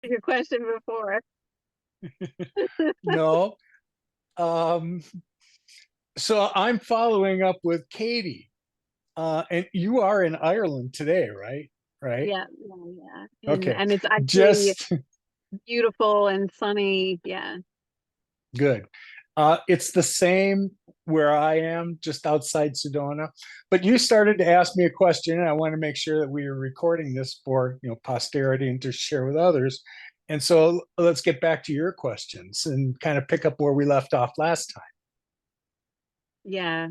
your question before. No. Um, so I'm following up with Katie. And you are in Ireland today, right? Right? Yeah, yeah, yeah. Okay. And it's actually Just beautiful and sunny. Yeah. good. It's the same where I am, just outside Sedona. But you started to ask me a question, and I want to make sure that we are recording this for posterity and to share with others. And so let's get back to your questions and kind of pick up where we left off last time. Yeah.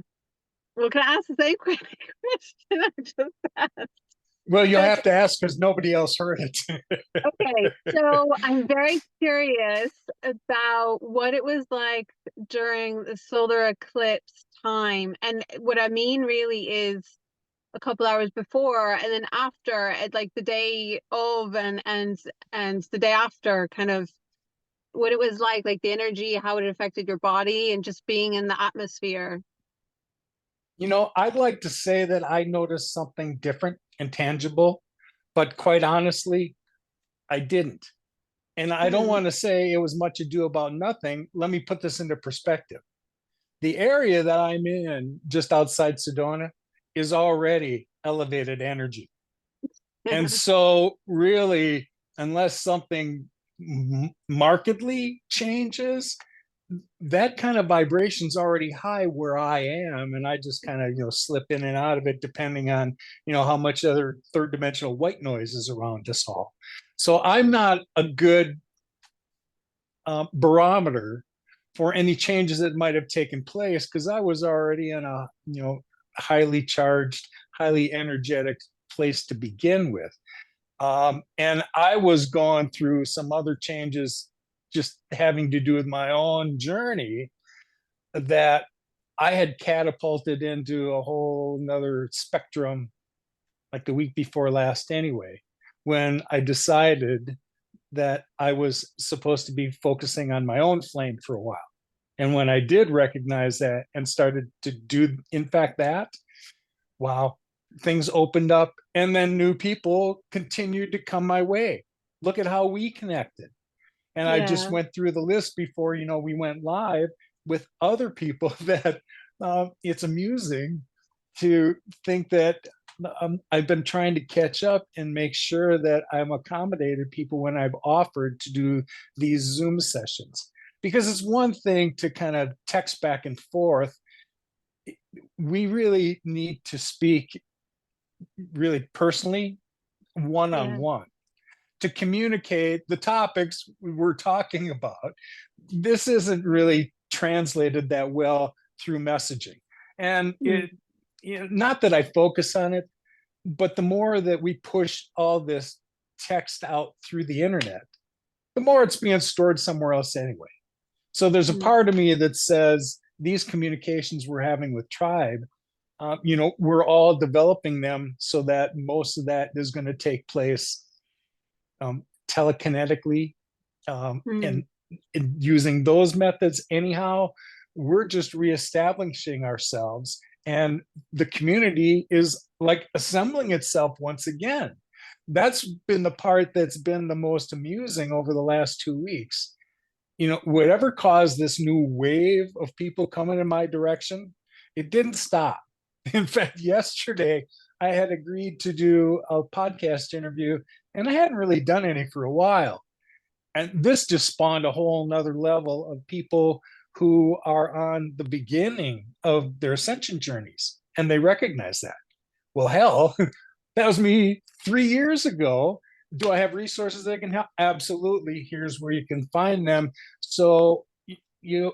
Well, can I ask the same question I just asked? Well, you'll But have to ask because nobody else heard it. okay, so I'm very curious about what it was like during the solar eclipse time. And what I mean really is a couple hours before and then after, like the day of and the day after, kind of what it was like the energy, how it affected your body, and just being in the atmosphere. I'd like to say that I noticed something different and tangible, but quite honestly, I didn't. And I don't Hmm. want to say it was much ado about nothing. Let me put this into perspective. The area that I'm in, just outside Sedona, is already elevated energy. And so, really, unless something markedly changes, that kind of vibration's already high where I am, and I just kind of slip in and out of it depending on how much other third dimensional white noise is around us all. So I'm not a good barometer for any changes that might have taken place because I was already in a highly charged, highly energetic place to begin with. And I was going through some other changes just having to do with my own journey that I had catapulted into a whole another spectrum like the week before last anyway, when I decided that I was supposed to be focusing on my own flame for a while. And when I did recognize that and started to do, in fact, that, wow, things opened up and then new people continued to come my way. Look at how we connected. And I just Yeah. went through the list before, we went live with other people that it's amusing to think that I've been trying to catch up and make sure that I'm accommodated people when I've offered to do these Zoom sessions. Because it's one thing to kind of text back and forth. We really need to speak really personally, one on Yeah. one, to communicate the topics we're talking about. This isn't really translated that well through messaging. And Mm. not that I focus on it, but the more that we push all this text out through the internet, the more it's being stored somewhere else anyway. So there's a Mm. part of me that says these communications we're having with tribe, we're all developing them so that most of that is going to take place telekinetically, Mm. and using those methods anyhow. We're just reestablishing ourselves, and the community is like assembling itself once again. That's been the part that's been the most amusing over the last 2 weeks. Whatever caused this new wave of people coming in my direction, it didn't stop. In fact, yesterday I had agreed to do a podcast interview, and I hadn't really done any for a while. And this just spawned a whole nother level of people who are on the beginning of their ascension journeys, and they recognize that. Well, hell, that was me 3 years ago. Do I have resources that can help? Absolutely. Here's where you can find them. So you,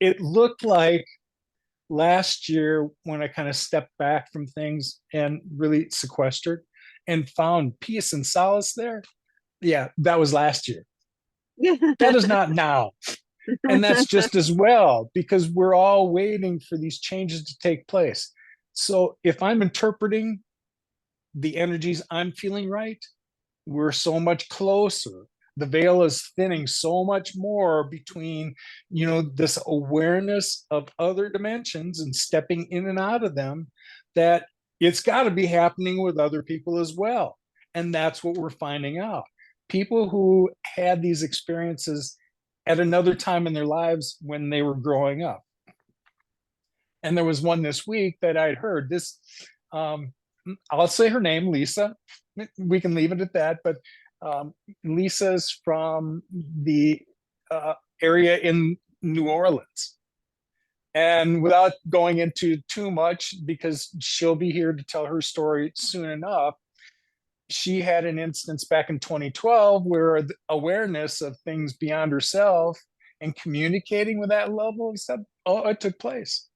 it looked like last year when I kind of stepped back from things and really sequestered and found peace and solace there. Yeah, that was last year. That is not now. And that's just as well because we're all waiting for these changes to take place. So if I'm interpreting the energies I'm feeling right, we're so much closer. The veil is thinning so much more between, this awareness of other dimensions and stepping in and out of them, that it's got to be happening with other people as well. And that's what we're finding out. people who had these experiences at another time in their lives when they were growing up. And there was one this week that I'd heard this. I'll say her name, Lisa. We can leave it at that. But Lisa's from the area in New Orleans. And without going into too much, because she'll be here to tell her story soon enough, she had an instance back in 2012 where the awareness of things beyond herself and communicating with that level of stuff, oh, it took place.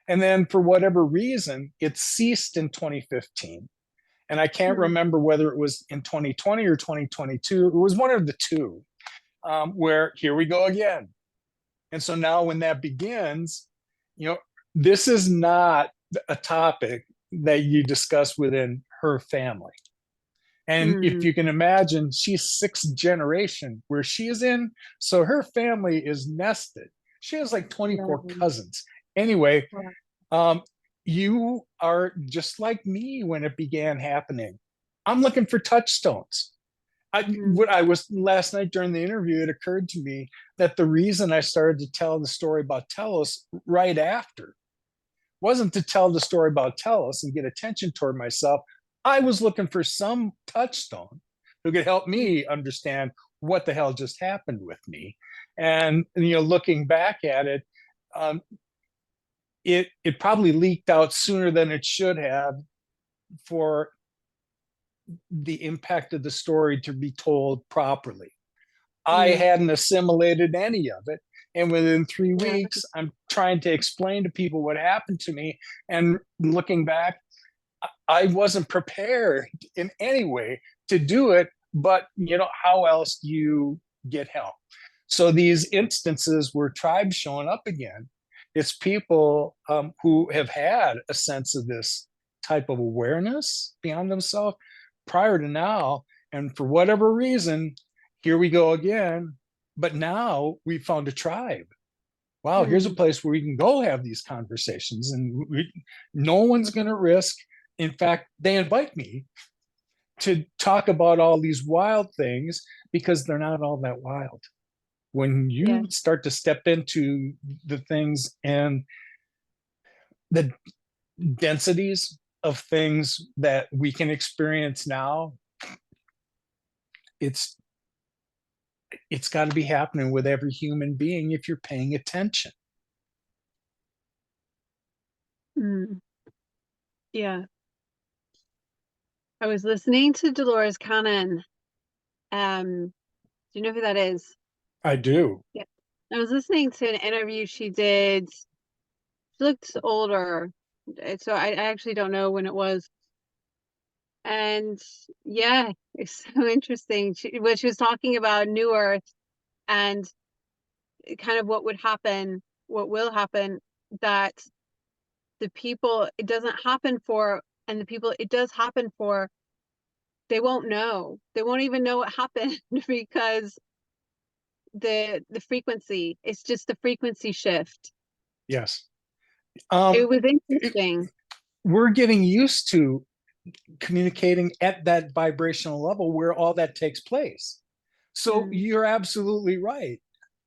And then for whatever reason, it ceased in 2015. And I can't Hmm. remember whether it was in 2020 or 2022. It was one of the two, where here we go again. And so now when that begins, this is not a topic that you discuss within her family. And if Hmm. you can imagine, she's sixth generation where she is in. So her family is nested. She has like Yeah. 24 cousins. Anyway, Wow. um, you are just like me when it began happening. I'm looking for touchstones. Hmm. What I was last night during the interview, it occurred to me that the reason I started to tell the story about Telos right after wasn't to tell the story about Telos and get attention toward myself. I was looking for some touchstone who could help me understand what the hell just happened with me. And looking back at it, um, it probably leaked out sooner than it should have for the impact of the story to be told properly. I Hmm. hadn't assimilated any of it. And within three Yeah. weeks, I'm trying to explain to people what happened to me. And looking back, I wasn't prepared in any way to do it. But, how else do you get help? So these instances where tribes showing up again, it's people who have had a sense of this type of awareness beyond themselves prior to now. And for whatever reason, here we go again. But now we found a tribe. Wow, here's a Hmm. place where we can go have these conversations, and no one's going to risk. In fact, they invite me to talk about all these wild things because they're not all that wild. When Yeah. you start to step into the things and the densities of things that we can experience now, it's it's got to be happening with every human being if you're paying attention. Hmm. Yeah. I was listening to Dolores Cannon. Do you know who that is? I do. Yeah. I was listening to an interview she did. She looked older, so I actually don't know when it was. And yeah, it's so interesting. When she was talking about New Earth and kind of what would happen, what will happen, that the people it doesn't happen for, and the people it does happen for, they won't know. They won't even know what happened because the frequency, it's just the frequency shift. Yes. It was It, interesting. we're getting used to communicating at that vibrational level where all that takes place. So Mm, you're absolutely right.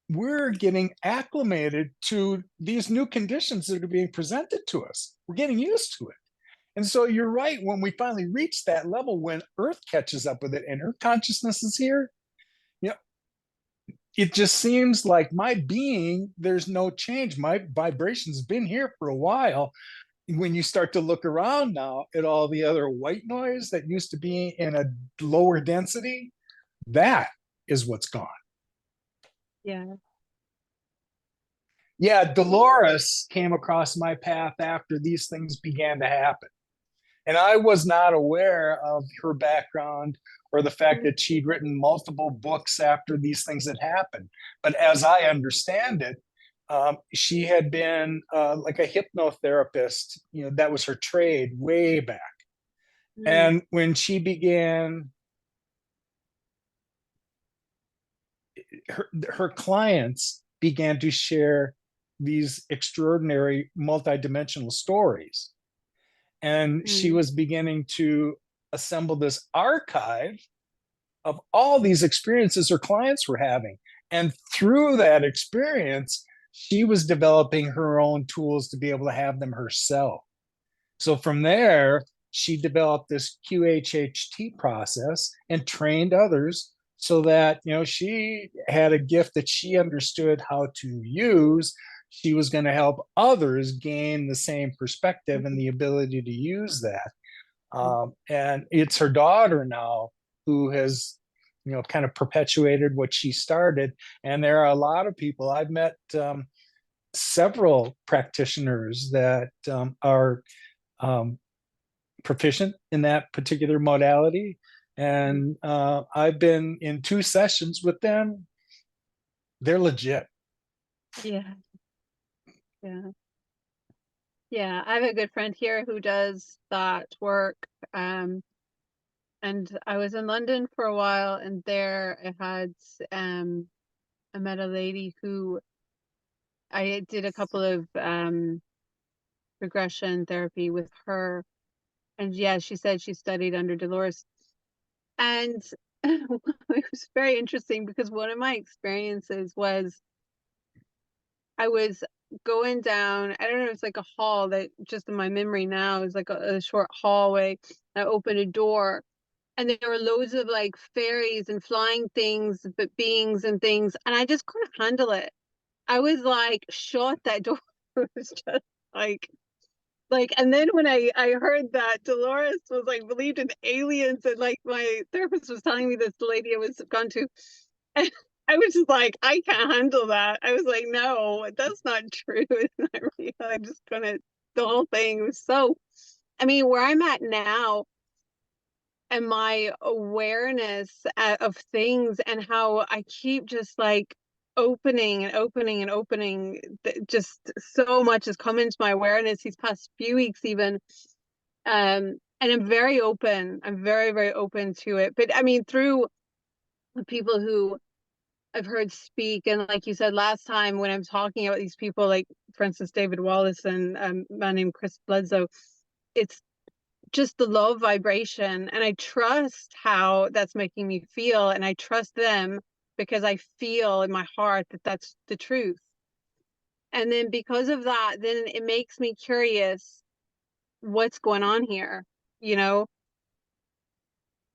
We're getting acclimated to these new conditions that are being presented to us. We're getting used to it. And so you're right. When we finally reach that level, when Earth catches up with it and Earth consciousness is here, you know, it just seems like my being, there's no change. My vibration's been here for a while. When you start to look around now at all the other white noise that used to be in a lower density, that is what's gone. yeah. Yeah, Dolores came across my path after these things began to happen. And I was not aware of her background or the fact that she'd written multiple books after these things had happened. But as I understand it, she had been like a hypnotherapist. That was her trade way back. Mm, And when she began, her clients began to share these extraordinary multidimensional stories. And she mm, was beginning to assemble this archive of all these experiences her clients were having. And through that experience, she was developing her own tools to be able to have them herself. So from there, she developed this QHHT process and trained others so that, she had a gift that she understood how to use. She was going to help others gain the same perspective and the ability to use that. And it's her daughter now who has, kind of perpetuated what she started. And there are a lot of people I've met, several practitioners that are um, proficient in that particular modality. And I've been in 2 sessions with them. They're legit. Yeah. Yeah. Yeah. I have a good friend here who does that work. And I was in London for a while, and there I met a lady who I did a couple of regression therapy with her. And yeah, she said she studied under Dolores. And it was very interesting because one of my experiences was I was going down, I don't know, it's like a hall that just in my memory now is like a short hallway. I opened a door and there were loads of like fairies and flying things, but beings and things, and I just couldn't handle it. I was like, shut that door. It was just like, and then when I heard that Dolores was like believed in aliens, and like my therapist was telling me this lady I was gone to, and I was just like, I can't handle that. I was like, no, that's not true. It's not real. I'm just gonna, the whole thing was so, I mean, where I'm at now and my awareness of things and how I keep just like opening and opening and opening, just so much has come into my awareness these past few weeks even. And I'm very open. I'm very, very open to it. But I mean, through the people who I've heard speak, and like you said last time when I'm talking about these people, like for instance, David Wallace and a man named Chris Bledsoe, it's just the love vibration. And I trust how that's making me feel. And I trust them because I feel in my heart that that's the truth. And then because of that, then it makes me curious what's going on here, you know?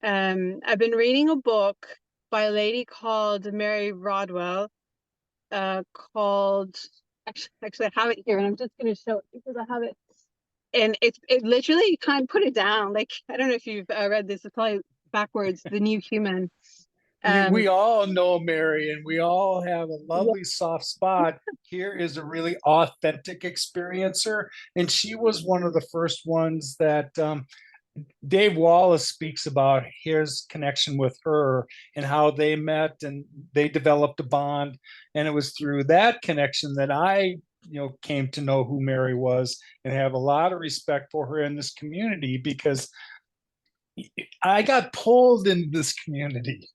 I've been reading a book by a lady called Mary Rodwell, called actually I have it here and I'm just going to show it because I have it, and it literally, you can't put it down. Like I don't know if you've read this. It's probably backwards. The New Human. Um, We all know Mary, and we all have a yeah, lovely soft spot. Here is a really authentic experiencer, and she was one of the first ones that Dave Wallace speaks about his connection with her and how they met and they developed a bond. And it was through that connection that I, came to know who Mary was and have a lot of respect for her in this community because I got pulled in this community.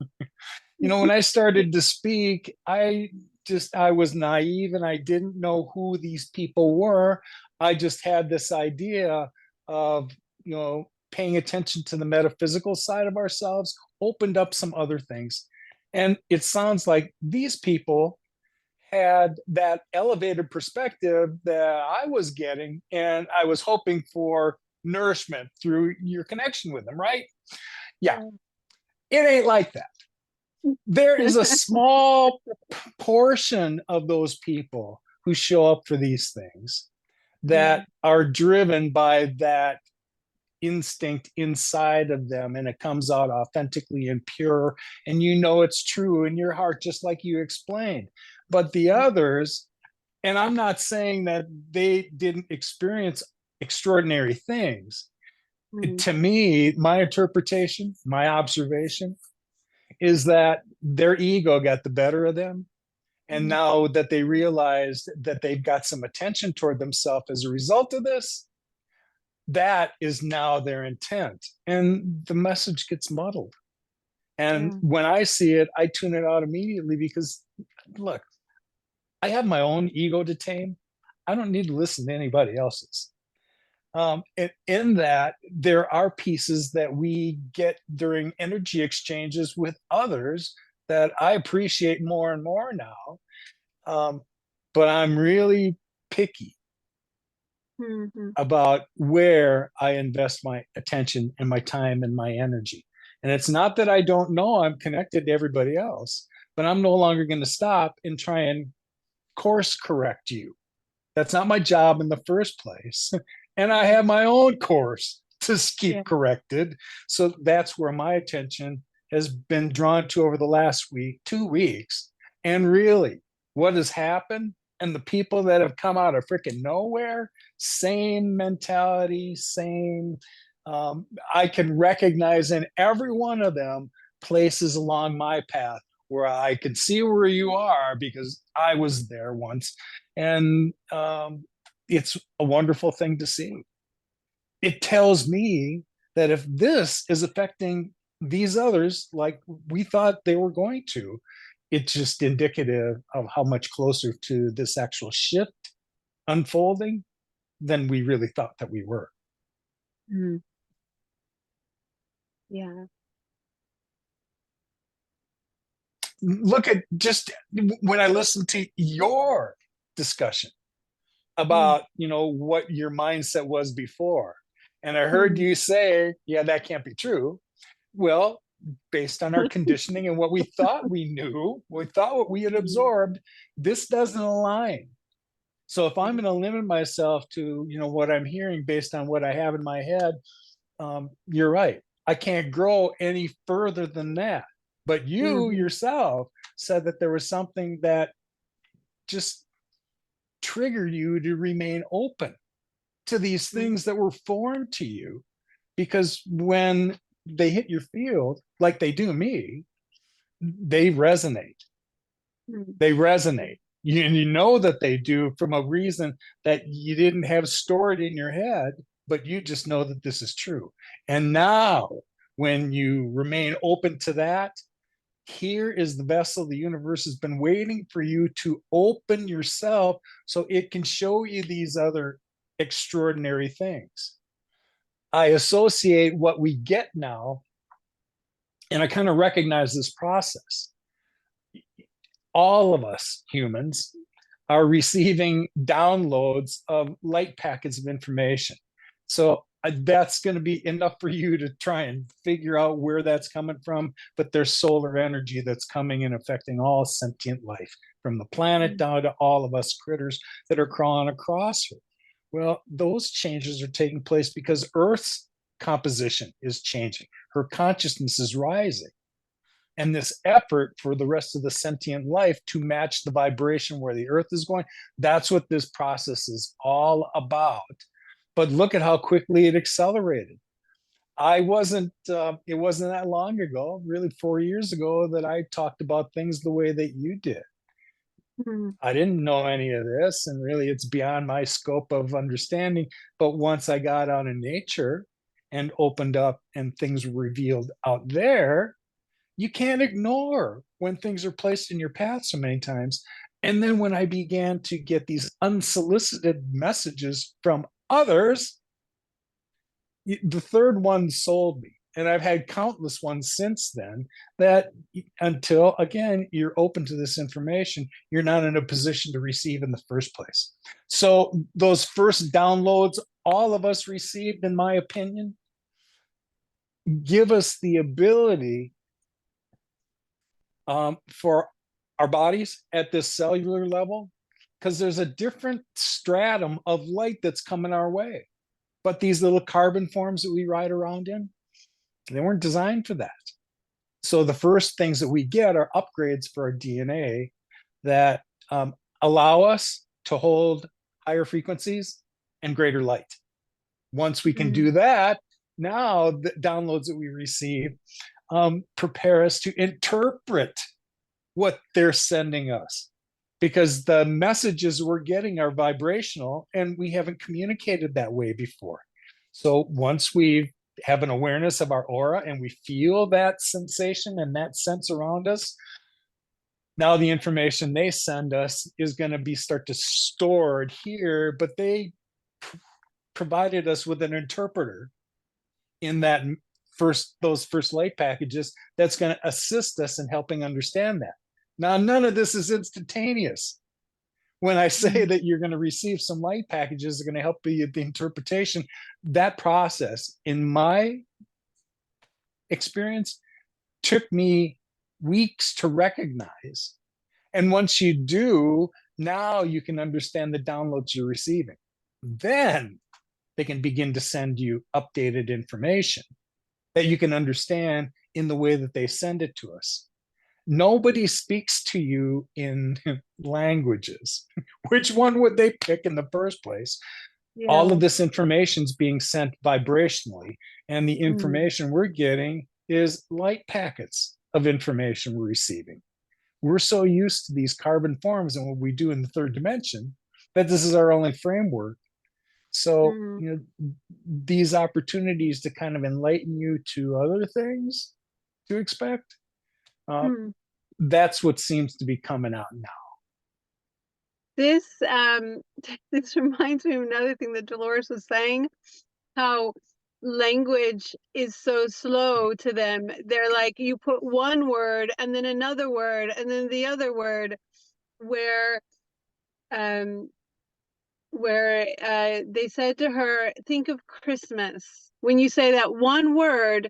When I started to speak, I was naive and I didn't know who these people were. I just had this idea of, paying attention to the metaphysical side of ourselves, opened up some other things. And it sounds like these people had that elevated perspective that I was getting, and I was hoping for nourishment through your connection with them, right? Yeah, it ain't like that. There is a small portion of those people who show up for these things yeah, that are driven by that instinct inside of them, and it comes out authentically and pure, and it's true in your heart, just like you explained. But the others, and I'm not saying that they didn't experience extraordinary things. mm, To me, my interpretation, my observation is that their ego got the better of them. And mm, now that they realized that they've got some attention toward themselves as a result of this, that is now their intent. And the message gets muddled. And yeah, when I see it, I tune it out immediately because, look, I have my own ego to tame. I don't need to listen to anybody else's. in that there are pieces that we get during energy exchanges with others that I appreciate more and more now. Um, but I'm really picky Mhm. about where I invest my attention and my time and my energy. And it's not that I don't know I'm connected to everybody else, but I'm no longer going to stop and try and course correct you. That's not my job in the first place. And I have my own course to Yeah. keep corrected. So that's where my attention has been drawn to over the last week, 2 weeks. And really, what has happened and the people that have come out of freaking nowhere, same mentality, same. I can recognize in every one of them places along my path where I can see where you are because I was there once. And it's a wonderful thing to see. It tells me that if this is affecting these others like we thought they were going to, it's just indicative of how much closer to this actual shift unfolding than we really thought that we were. Mm. Yeah. Look at just when I listen to your discussion Mm. about what your mindset was before, and I heard Mm. you say, yeah, that can't be true. Well, based on our conditioning and what we thought we knew, we thought what we had Mm. absorbed, this doesn't align. So if I'm going to limit myself to what I'm hearing based on what I have in my head, you're right, I can't grow any further than that. But you Mhm. yourself said that there was something that just triggered you to remain open to these Mm. things that were foreign to you, because when they hit your field like they do me, they resonate. Mm. They resonate. And you know that they do from a reason that you didn't have stored in your head, but you just know that this is true. And now, when you remain open to that, here is the vessel the universe has been waiting for you to open yourself so it can show you these other extraordinary things. I associate what we get now, and I kind of recognize this process. All of us humans are receiving downloads of light packets of information. So that's going to be enough for you to try and figure out where that's coming from. But there's solar energy that's coming and affecting all sentient life, from the planet Mm. down to all of us critters that are crawling across her. Well, those changes are taking place because Earth's composition is changing. Her consciousness is rising. And this effort for the rest of the sentient life to match the vibration where the earth is going, that's what this process is all about. But look at how quickly it accelerated. It wasn't that long ago, really 4 years ago, that I talked about things the way that you did. Mm. I didn't know any of this, and really it's beyond my scope of understanding. But once I got out in nature and opened up and things were revealed out there, you can't ignore when things are placed in your path so many times. And then when I began to get these unsolicited messages from others, the third one sold me. And I've had countless ones since then, that until again, you're open to this information, you're not in a position to receive in the first place. So those first downloads all of us received, in my opinion, give us the ability for our bodies at this cellular level, because there's a different stratum of light that's coming our way. But these little carbon forms that we ride around in, they weren't designed for that. So the first things that we get are upgrades for our DNA that allow us to hold higher frequencies and greater light. Once we can Mm. do that, now the downloads that we receive prepare us to interpret what they're sending us, because the messages we're getting are vibrational and we haven't communicated that way before. So once we have an awareness of our aura and we feel that sensation and that sense around us, now the information they send us is going to be start to stored here, but they provided us with an interpreter in that those first light packages that's going to assist us in helping understand that. Now, none of this is instantaneous. When I say that you're going to receive some light packages that are going to help you with the interpretation, that process, in my experience, took me weeks to recognize. And once you do, now you can understand the downloads you're receiving. Then they can begin to send you updated information that you can understand in the way that they send it to us. Nobody speaks to you in languages. Which one would they pick in the first place? All Yeah. of this information is being sent vibrationally, and the information we're getting is light packets of information we're receiving. We're so used to these carbon forms and what we do in the third dimension that this is our only framework. So, these opportunities to kind of enlighten you to other things to expect, that's what seems to be coming out now. This this reminds me of another thing that Dolores was saying, how language is so slow to them. They're like, you put one word and then another word and then the other word, where they said to her, think of Christmas. When you say that one word,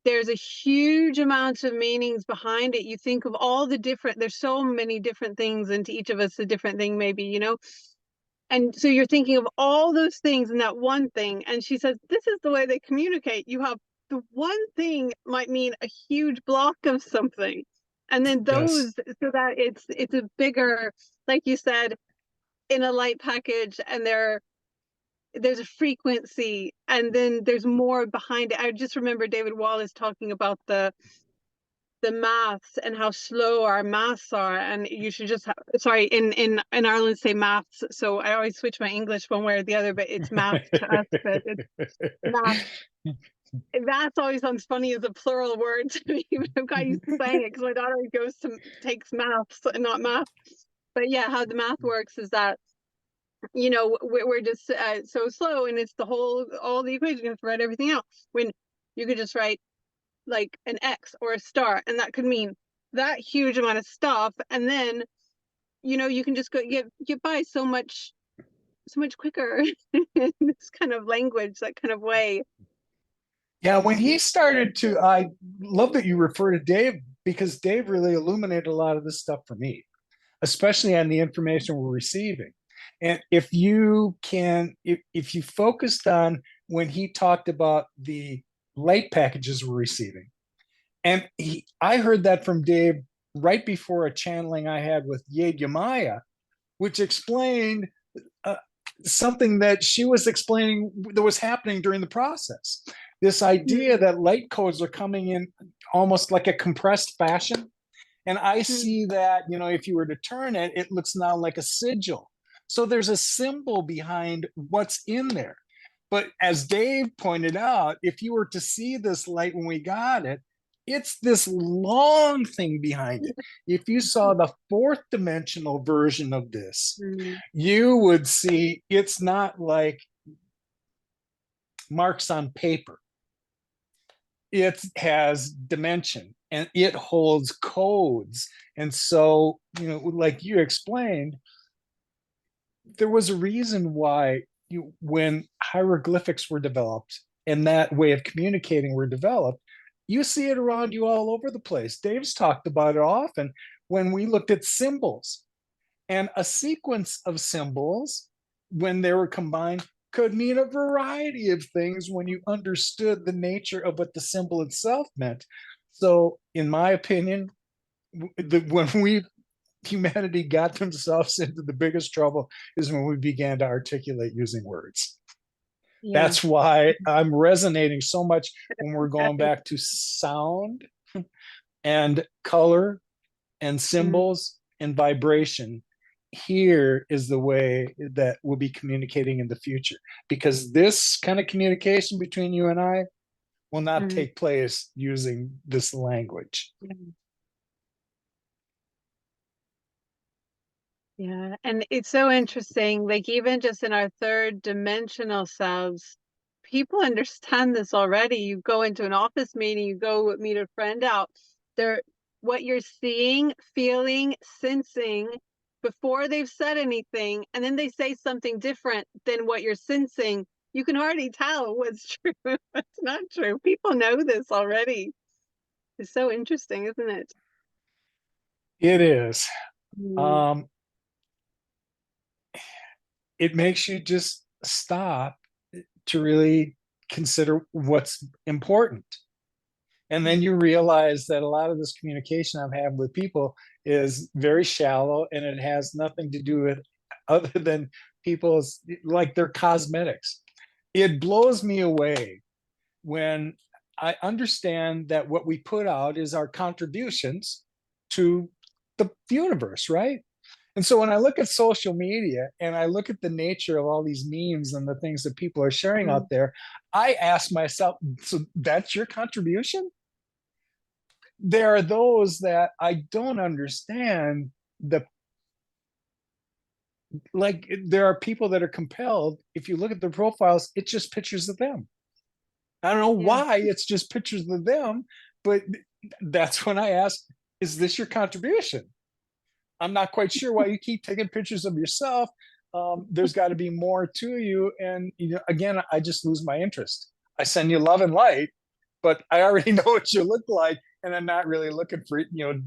there's a huge amount of meanings behind it. You think of all the different, there's so many different things, and to each of us a different thing maybe, and so you're thinking of all those things in that one thing. And she says, this is the way they communicate. You have the one thing might mean a huge block of something, and then Yes. those, so that it's a bigger, like you said, in a light package, and there's a frequency, and then there's more behind it. I just remember David Wallace talking about the maths and how slow our maths are, and you should just sorry, in Ireland say maths, so I always switch my English one way or the other, but it's math to us, but it's math. Maths always sounds funny as a plural word to me. I'm got used to saying it because my daughter takes maths and not math. But yeah, how the math works is that we're just so slow, and it's all the equations, you have to write everything out, when you could just write like an X or a star, and that could mean that huge amount of stuff, and then you can just go get by so much quicker in this kind of language, that kind of way. Yeah, when he started to, I love that you refer to Dave, because Dave really illuminated a lot of this stuff for me, especially on the information we're receiving. And if you focused on when he talked about the light packages we're receiving, and I heard that from Dave right before a channeling I had with Yed Maya, which explained something that she was explaining that was happening during the process. This idea that light codes are coming in almost like a compressed fashion. And I see that, if you were to turn it, it looks now like a sigil. So there's a symbol behind what's in there. But as Dave pointed out, if you were to see this light when we got it, it's this long thing behind it. If you saw the fourth dimensional version of this, you would see it's not like marks on paper. It has dimension and it holds codes. And so, like you explained, there was a reason why when hieroglyphics were developed and that way of communicating were developed, you see it around you all over the place. Dave's talked about it often when we looked at symbols, and a sequence of symbols, when they were combined, could mean a variety of things when you understood the nature of what the symbol itself meant. So, in my opinion, when humanity got themselves into the biggest trouble is when we began to articulate using words. Yeah. That's why I'm resonating so much when we're going back to sound and color and symbols and vibration. Here is the way that we'll be communicating in the future, because this kind of communication between you and I will not take place using this language. Yeah, and it's so interesting. Like even just in our third dimensional selves, people understand this already. You go into an office meeting, you go meet a friend out. They're what you're seeing, feeling, sensing before they've said anything, and then they say something different than what you're sensing. You can already tell what's true, what's not true. People know this already. It's so interesting, isn't it? It is. Mm, Um, it makes you just stop to really consider what's important. And then you realize that a lot of this communication I'm having with people is very shallow and it has nothing to do with other than people's like their cosmetics. It blows me away when I understand that what we put out is our contributions to the universe, right? And so when I look at social media and I look at the nature of all these memes and the things that people are sharing out mm, there, I ask myself, so that's your contribution? There are those that I don't understand the like there are people that are compelled, if you look at their profiles, it's just pictures of them. I don't know yeah. why it's just pictures of them, but that's when I ask, is this your contribution? I'm not quite sure why you keep taking pictures of yourself. There's got to be more to you. And again, I just lose my interest. I send you love and light, but I already know what you look like, and I'm not really looking for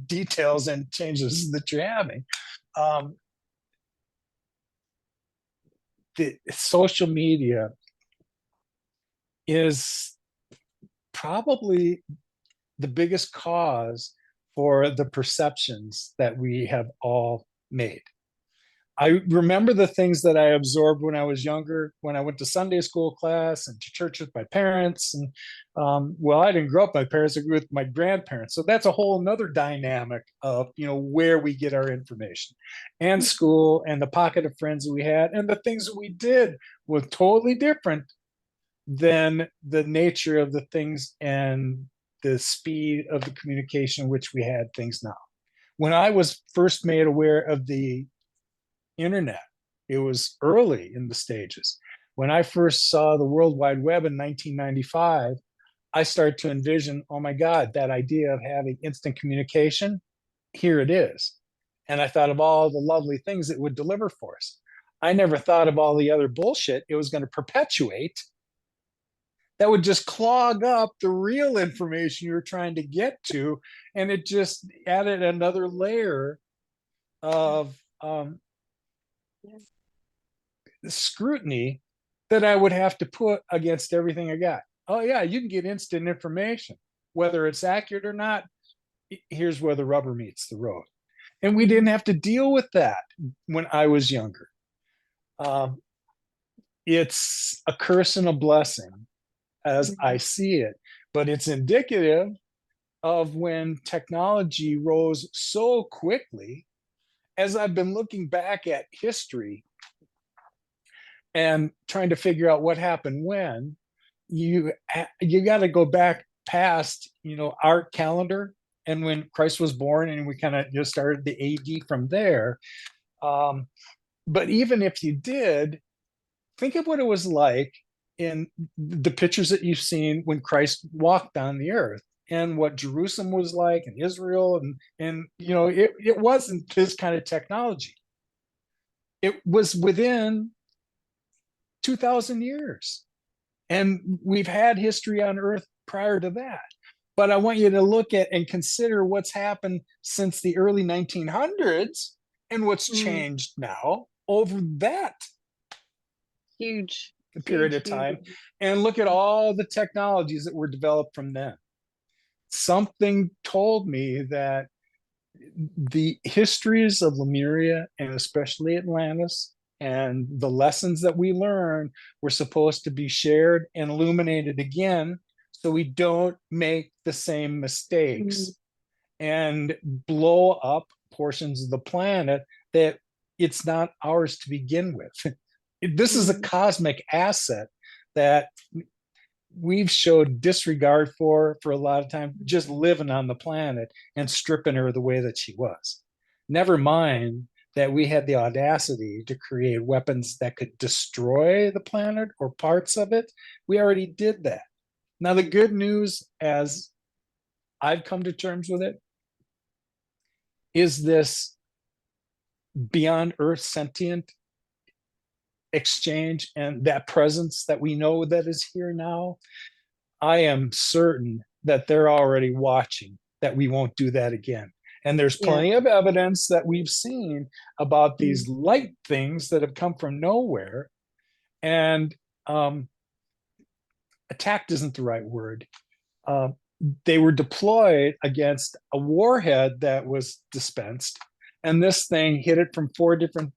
details and changes that you're having. Um, the social media is probably the biggest cause for the perceptions that we have all made. I remember the things that I absorbed when I was younger, when I went to Sunday school class and to church with my parents. And well, I didn't grow up with my parents, I grew up with my grandparents. So that's a whole nother dynamic of, where we get our information and school and the pocket of friends that we had and the things that we did was totally different than the nature of the things and the speed of the communication which we had things now. When I was first made aware of the internet, it was early in the stages. When I first saw the World Wide Web in 1995, I started to envision, oh my God, that idea of having instant communication, here it is. And I thought of all the lovely things it would deliver for us. I never thought of all the other bullshit it was going to perpetuate that would just clog up the real information you were trying to get to. And it just added another layer of Yeah. scrutiny that I would have to put against everything I got. Oh, yeah, you can get instant information, whether it's accurate or not. Here's where the rubber meets the road. And we didn't Mhm. have to deal with that when I was younger. Um, it's a curse and a blessing as I Mhm. see it, but it's indicative of when technology rose so quickly. As I've been looking back at history and trying to figure out what happened when, you got to go back past our calendar and when Christ was born, and we kind of just started the AD from there. Um, but even if you did, think of what it was like in the pictures that you've seen when Christ walked on the earth and what Jerusalem was like and Israel and it wasn't this kind of technology. It was within 2,000 years. And we've had history on earth prior to that. But I want you to look at and consider what's happened since the early 1900s and what's Mm. changed now over that Huge, period huge, of huge. time. And look at all the technologies that were developed from then. Something told me that the histories of Lemuria and especially Atlantis and the lessons that we learn were supposed to be shared and illuminated again so we don't make the same Mm. mistakes and blow up portions of the planet that it's not ours to begin with. This is a Mm. cosmic asset that we've showed disregard for a lot of time, just living on the planet and stripping her the way that she was. Never mind that we had the audacity to create weapons that could destroy the planet or parts of it. We already did that. Now, the good news, as I've come to terms with it, is this beyond Earth sentient exchange and that presence that we know that is here now. I am certain that they're already watching, that we won't do that again. And there's Yeah. plenty of evidence that we've seen about Mm, these light things that have come from nowhere. And attacked isn't the right word. Um, they were deployed against a warhead that was dispensed, and this thing hit it from 4 different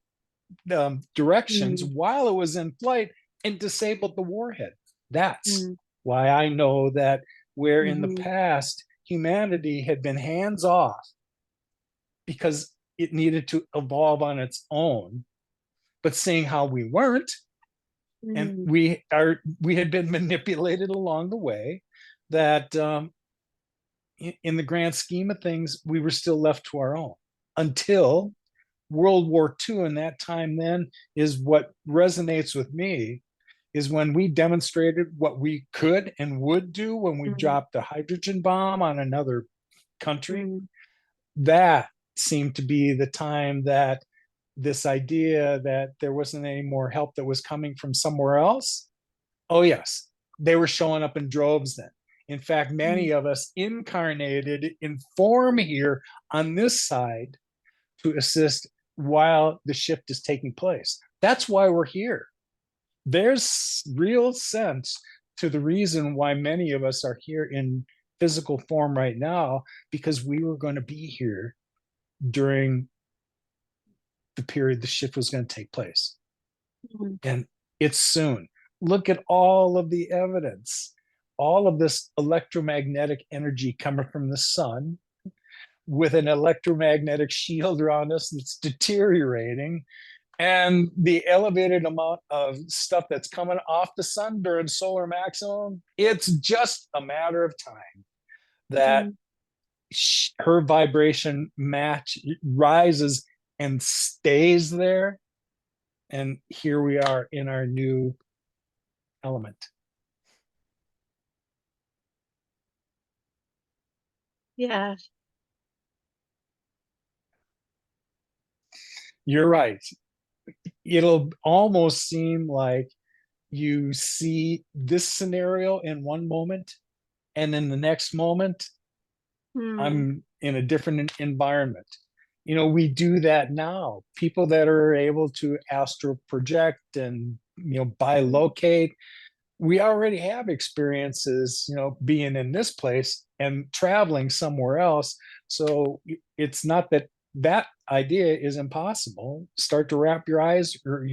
directions mm, while it was in flight and disabled the warhead. That's mm, why I know that where in the mhm, past humanity had been hands off because it needed to evolve on its own, but seeing how we weren't, and mm, we had been manipulated along the way, that in the grand scheme of things we were still left to our own until World War II. And that time then is what resonates with me, is when we demonstrated what we could and would do when we mm, dropped a hydrogen bomb on another country. mm, That seemed to be the time that this idea that there wasn't any more help that was coming from somewhere else. Oh, yes, they were showing up in droves then. In fact, mm, many of us incarnated in form here on this side to assist while the shift is taking place. That's why we're here. There's real sense to the reason why many of us are here in physical form right now, because we were going to be here during the period the shift was going to take place. mm, And it's soon. Look at all of the evidence, all of this electromagnetic energy coming from the sun with an electromagnetic shield around us that's deteriorating, and the elevated amount of stuff that's coming off the sun during solar maximum. It's just a matter of time that mm. her vibration match rises and stays there. And here we are in our new element. Yeah. You're right. It'll almost seem like you see this scenario in one moment, and in the next moment, Mm, I'm in a different environment. We do that now. People that are able to astral project and, bilocate, we already have experiences, being in this place and traveling somewhere else. So it's not that that idea is impossible. Start to wrap your eyes or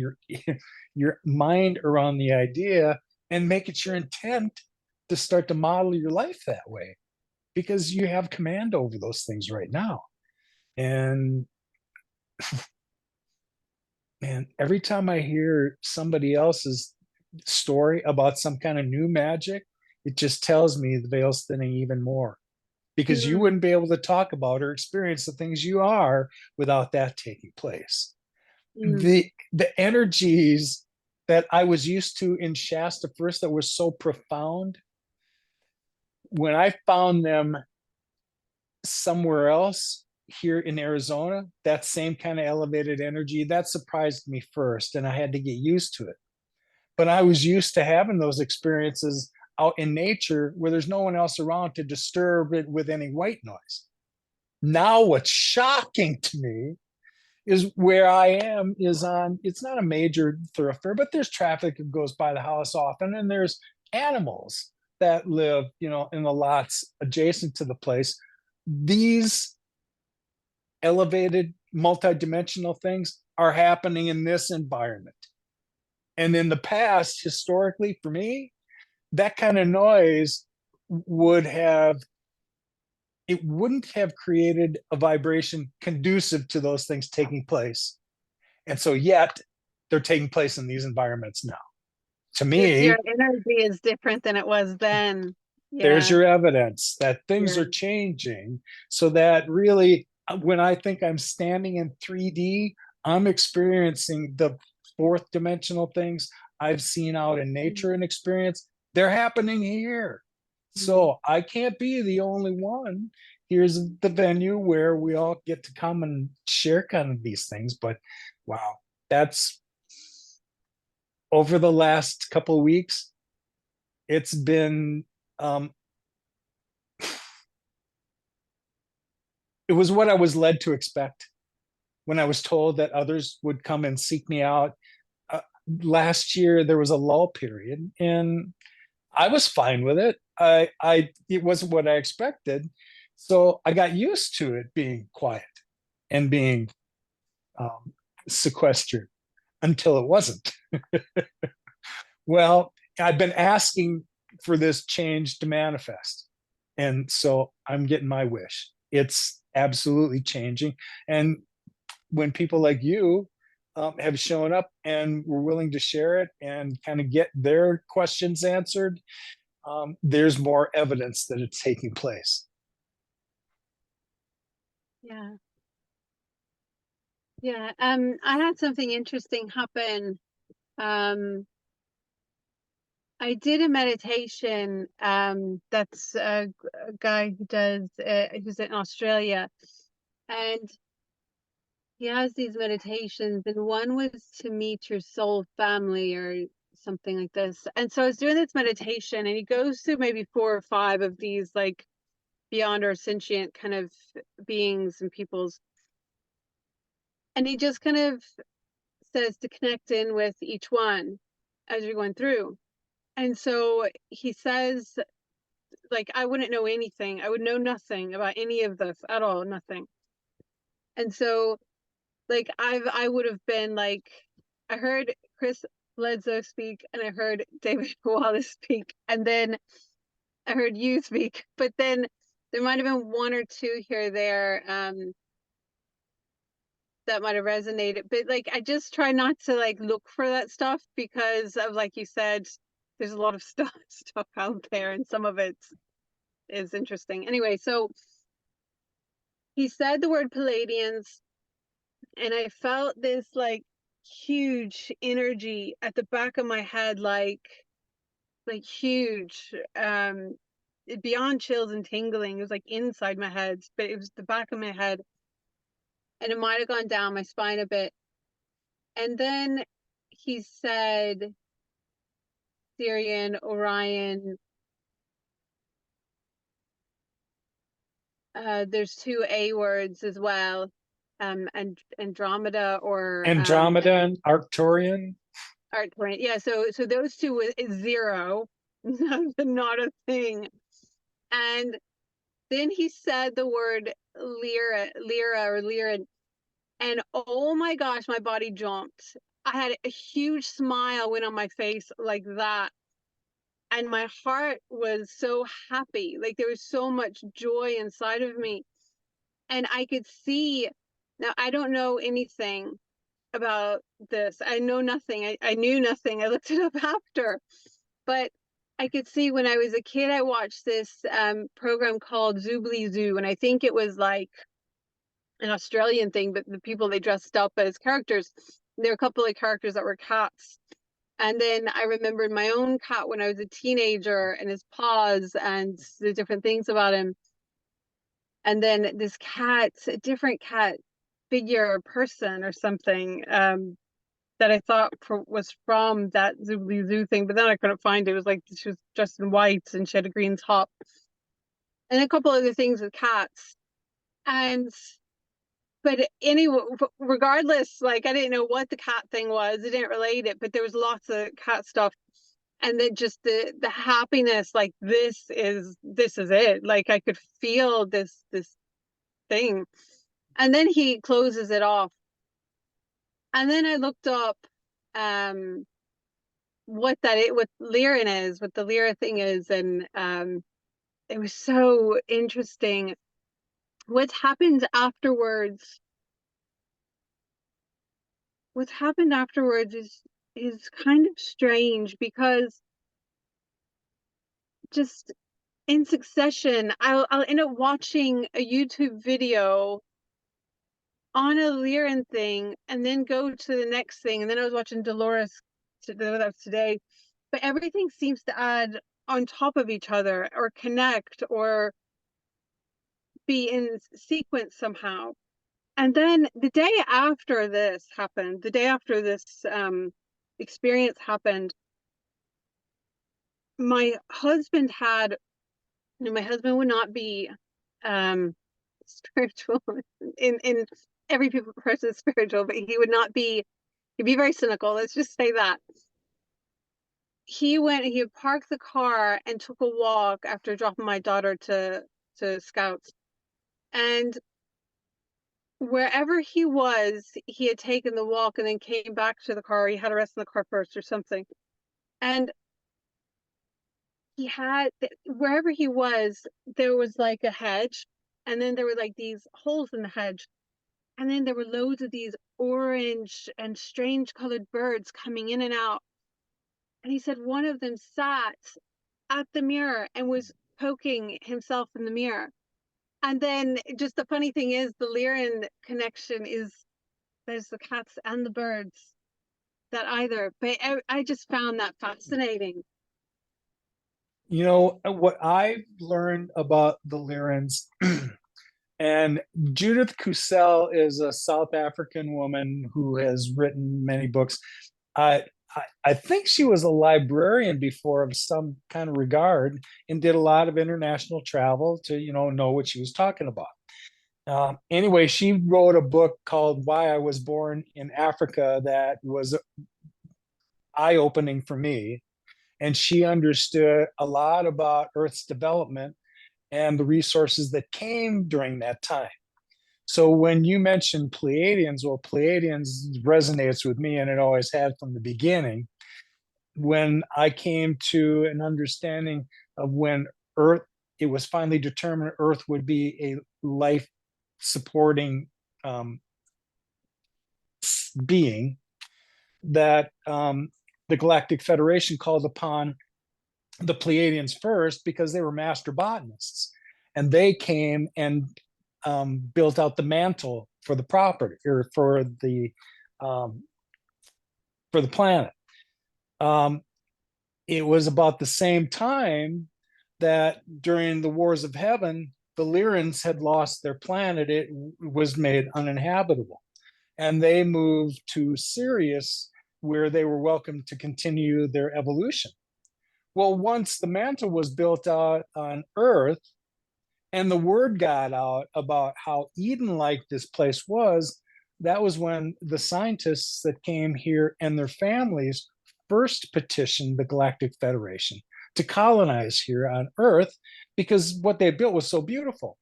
your mind around the idea and make it your intent to start to model your life that way, because you have command over those things right now. And man, every time I hear somebody else's story about some kind of new magic, it just tells me the veil's thinning even more, because you mm, wouldn't be able to talk about or experience the things you are without that taking place. mm, The energies that I was used to in Shasta first that were so profound, when I found them somewhere else here in Arizona, that same kind of elevated energy, that surprised me first, and I had to get used to it. But I was used to having those experiences out in nature where there's no one else around to disturb it with any white noise. Now, what's shocking to me is where I am is on, it's not a major thoroughfare, but there's traffic that goes by the house often, and there's animals that live, in the lots adjacent to the place. These elevated multidimensional things are happening in this environment. And in the past, historically, for me, that kind of noise would have, it wouldn't have created a vibration conducive to those things taking place. And so yet they're taking place in these environments now. To Your me, energy is different than it was then. there's Yeah. your evidence that things Yeah. are changing, so that really when I think I'm standing in 3D, I'm experiencing the fourth dimensional things I've seen out in nature and experience. They're happening here. Mhm. So I can't be the only one. Here's the venue where we all get to come and share kind of these things. But wow, that's over the last couple of weeks. It's been um, it was what I was led to expect when I was told that others would come and seek me out. Uh, Last year there was a lull period, and I was fine with it. It wasn't what I expected, so I got used to it being quiet and being um, sequestered until it wasn't. Well, I've been asking for this change to manifest, and so I'm getting my wish. It's absolutely changing, and when people like you have shown up and were willing to share it and kind of get their questions answered, there's more evidence that it's taking place. Yeah. Yeah. I had something interesting happen. Um, I did a meditation. That's a guy who does, who's in Australia, and he has these meditations, and one was to meet your soul family or something like this. And so I was doing this meditation, and he goes through maybe four or five of these like beyond or sentient kind of beings and peoples, and he just kind of says to connect in with each one as you're going through. And so he says, like, I wouldn't know anything. I would know nothing about any of this at all, nothing. And so, like, I would have been like, I heard Chris Bledsoe speak, and I heard David Wallace speak, and then I heard you speak, but then there might have been one or two here or there that might have resonated. But like, I just try not to like look for that stuff because of, like you said, there's a lot of stuff out there, and some of it is interesting. Anyway, so he said the word Palladians, and I felt this like huge energy at the back of my head, like huge, beyond chills and tingling. It was like inside my head, but it was the back of my head, and it might have gone down my spine a bit. And then he said Syrian, Orion. There's two A words as well, and Andromeda or Andromeda and Arcturian. Arcturus. Yeah, so those two is zero, not a thing. And then he said the word lyra, and oh my gosh, my body jumped. I had a huge smile went on my face like that, and my heart was so happy. Like there was so much joy inside of me, and I could see. Now I don't know anything about this. I know nothing. I knew nothing. I looked it up after, but I could see when I was a kid, I watched this program called Zoobly Zoo, and I think it was like an Australian thing, but the people they dressed up as characters, there were a couple of characters that were cats. And then I remembered my own cat when I was a teenager and his paws and the different things about him. And then this cat, a different cat figure or person or something, that I thought was from that Zoobly Zoo thing, but then I couldn't find it. It was like she was dressed in white and she had a green top, and a couple other things with cats. And but anyway, regardless, like I didn't know what the cat thing was. I didn't relate it, but there was lots of cat stuff, and then just the happiness, like this is it. Like I could feel this thing, and then he closes it off, and then I looked up um what Lyran is, what the Lyra thing is, and it was so interesting. What's happened afterwards? What's happened afterwards is kind of strange because just in succession, I'll end up watching a YouTube video on a Lyran thing and then go to the next thing. And then I was watching Dolores today, but everything seems to add on top of each other or connect or be in sequence somehow. And then the day after this happened, the day after this experience happened, my husband had, my husband would not be spiritual in every person's spiritual, but he would not be, he'd be very cynical. Let's just say that. He parked the car and took a walk after dropping my daughter to Scouts. And wherever he was, he had taken the walk and then came back to the car. He had a rest in the car first or something. And he had, wherever he was, there was like a hedge. And then there were like these holes in the hedge. And then there were loads of these orange and strange colored birds coming in and out. And he said one of them sat at the mirror and was poking himself in the mirror. And then just the funny thing is the Lyran connection is there's the cats and the birds that either, but I just found that fascinating. You know, what I've learned about the Lyrans, and Judith Kusel is a South African woman who has written many books. I think she was a librarian before of some kind of regard and did a lot of international travel to, know what she was talking about. Anyway, she wrote a book called Why I Was Born in Africa that was eye-opening for me. And she understood a lot about Earth's development and the resources that came during that time. So when you mentioned Pleiadians, well, Pleiadians resonates with me, and it always had from the beginning. When I came to an understanding of when Earth, it was finally determined Earth would be a life supporting being, that the Galactic Federation called upon the Pleiadians first because they were master botanists, and they came and built out the mantle for the property or for the planet. It was about the same time that during the Wars of Heaven, the Lyrans had lost their planet. It was made uninhabitable, and they moved to Sirius, where they were welcome to continue their evolution. Well, once the mantle was built out on Earth and the word got out about how Eden-like this place was, that was when the scientists that came here and their families first petitioned the Galactic Federation to colonize here on Earth because what they built was so beautiful.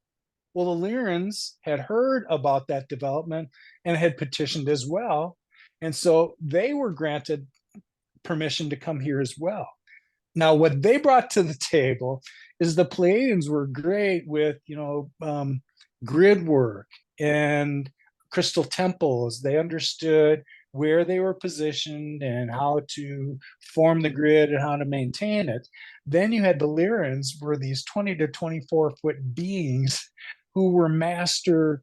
Well, the Lyrans had heard about that development and had petitioned as well. And so they were granted permission to come here as well. Now, what they brought to the table is the Pleiadians were great with, grid work and crystal temples. They understood where they were positioned and how to form the grid and how to maintain it. Then you had the Lyrans, were these 20 to 24-foot beings who were master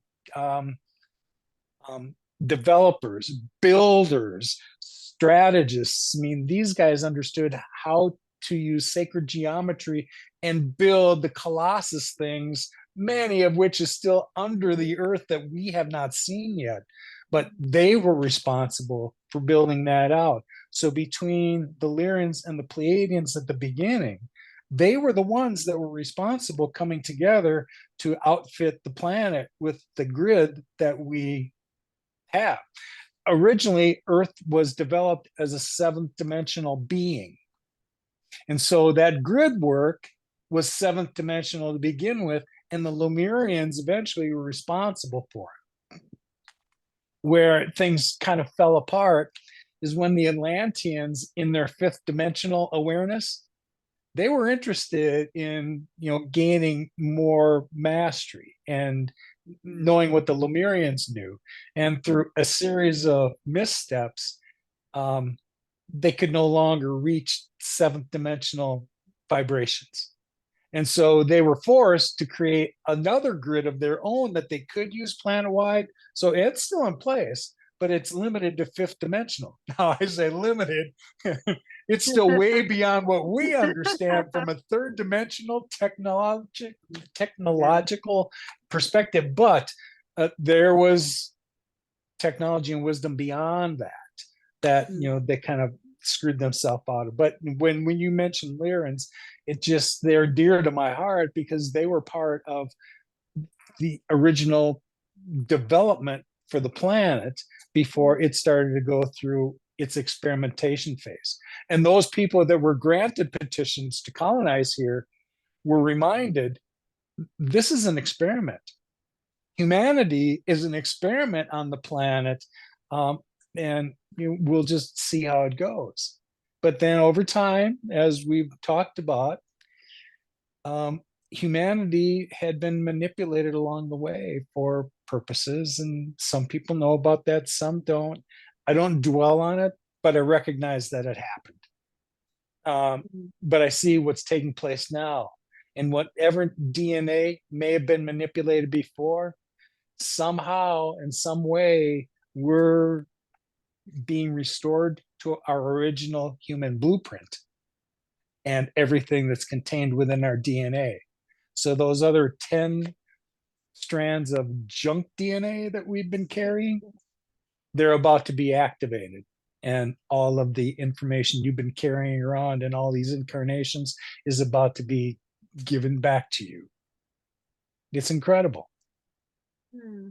developers, builders, strategists. I mean, these guys understood how to use sacred geometry and build the Colossus things, many of which is still under the earth that we have not seen yet. But they were responsible for building that out. So between the Lyrans and the Pleiadians at the beginning, they were the ones that were responsible coming together to outfit the planet with the grid that we have. Originally, Earth was developed as a seventh dimensional being. And so that grid work was seventh dimensional to begin with, and the Lemurians eventually were responsible for it. Where things kind of fell apart is when the Atlanteans, in their fifth dimensional awareness, they were interested in, gaining more mastery and knowing what the Lemurians knew. And through a series of missteps, they could no longer reach seventh dimensional vibrations. And so they were forced to create another grid of their own that they could use planet-wide. So it's still in place, but it's limited to fifth dimensional. Now I say limited, it's still way beyond what we understand from a third dimensional Yeah. technological perspective. But there was technology and wisdom beyond that they kind of screwed themselves out of. But when you mention Lyrans, it just, they're dear to my heart because they were part of the original development for the planet before it started to go through its experimentation phase. And those people that were granted petitions to colonize here were reminded this is an experiment. Humanity is an experiment on the planet, and we'll just see how it goes. But then over time, as we've talked about, humanity had been manipulated along the way for purposes, and some people know about that, some don't. I don't dwell on it, but I recognize that it happened. But I see what's taking place now, and whatever DNA may have been manipulated before, somehow in some way we're being restored to our original human blueprint and everything that's contained within our DNA. So those other 10 strands of junk DNA that we've been carrying, they're about to be activated. And all of the information you've been carrying around in all these incarnations is about to be given back to you. It's incredible. Hmm.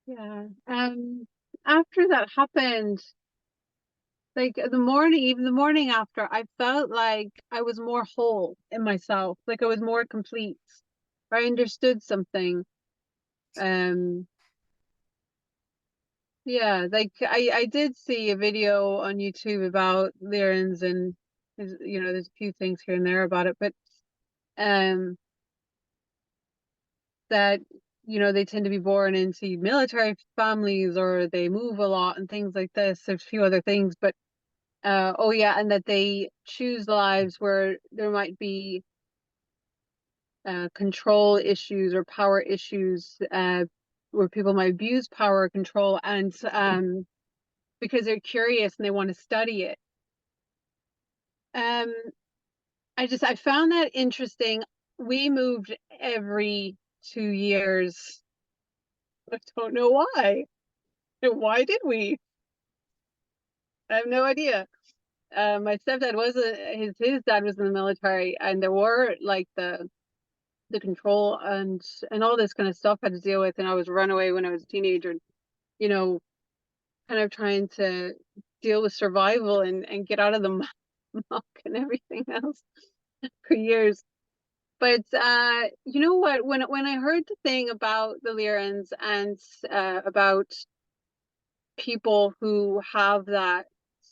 Yeah. After that happened, like even the morning after, I felt like I was more whole in myself, like I was more complete. I understood something. Um, yeah, like I did see a video on YouTube about Lyrans, and there's a few things here and there about it, but um that they tend to be born into military families, or they move a lot and things like this. There's a few other things, but oh yeah, and that they choose lives where there might be control issues or power issues, where people might abuse power or control, and because they're curious and they want to study it. Um, I found that interesting. We moved every 2 years. I don't know why. Why did we? I have no idea. My stepdad was his dad was in the military, and there were like the control and all this kind of stuff I had to deal with, and I was run away when I was a teenager, and you know, kind of trying to deal with survival and get out of the muck and everything else for years. But you know what? When I heard the thing about the Lyrans and about people who have that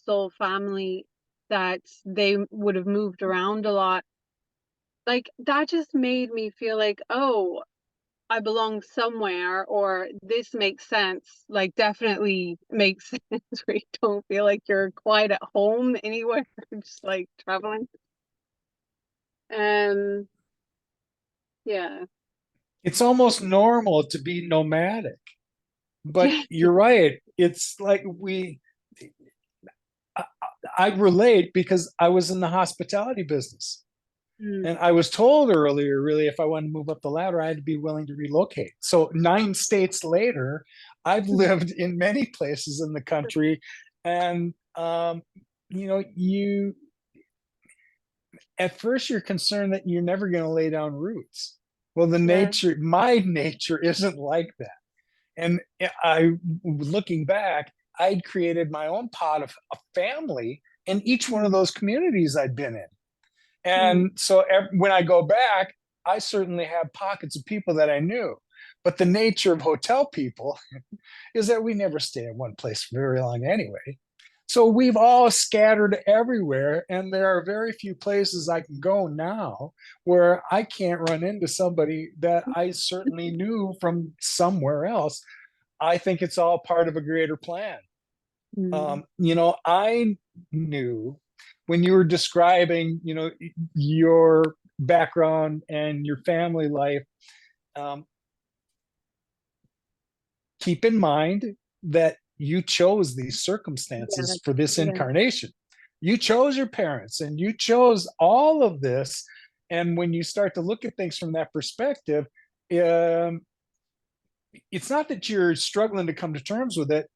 soul family, that they would have moved around a lot, like that just made me feel like, oh, I belong somewhere, or this makes sense. Like definitely makes sense where you don't feel like you're quite at home anywhere, just like traveling. Um, yeah. It's almost normal to be nomadic. But Yeah. you're right. It's like I, I relate because I was in the hospitality business. Mm. And I was told earlier, really, if I wanted to move up the ladder, I had to be willing to relocate. So 9 states later, I've lived in many places in the country. And, you, at first, you're concerned that you're never going to lay down roots. Well, Yeah. my nature isn't like that. And looking back, I'd created my own pot of a family in each one of those communities I'd been in. Mm. And so when I go back, I certainly have pockets of people that I knew. But the nature of hotel people is that we never stay in one place for very long anyway. So we've all scattered everywhere, and there are very few places I can go now where I can't run into somebody that I certainly knew from somewhere else. I think it's all part of a greater plan. Mm. I knew when you were describing, your background and your family life, um, keep in mind that you chose these Yeah. circumstances for this Yeah. incarnation. You chose your parents and you chose all of this. And when you start to look at things from that perspective, um, it's not that you're struggling to come to terms with it.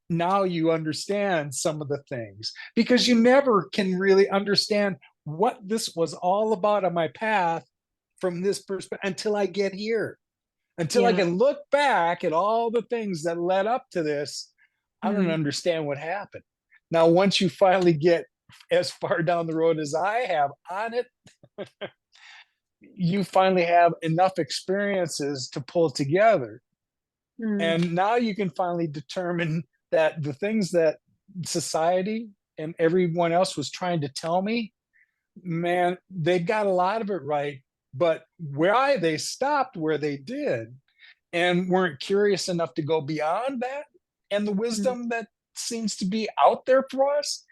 Now you understand some of the things because you never can really understand what this was all about on my path from this perspective until I get here, until I Yeah. can look back at all the things that led up to this. I don't Mm, understand what happened. Now, once you finally get as far down the road as I have on it, you finally have enough experiences to pull together. mm, And now you can finally determine that the things that society and everyone else was trying to tell me, man, they got a lot of it right. But why they stopped where they did and weren't curious enough to go beyond that and the mm, wisdom that seems to be out there for us,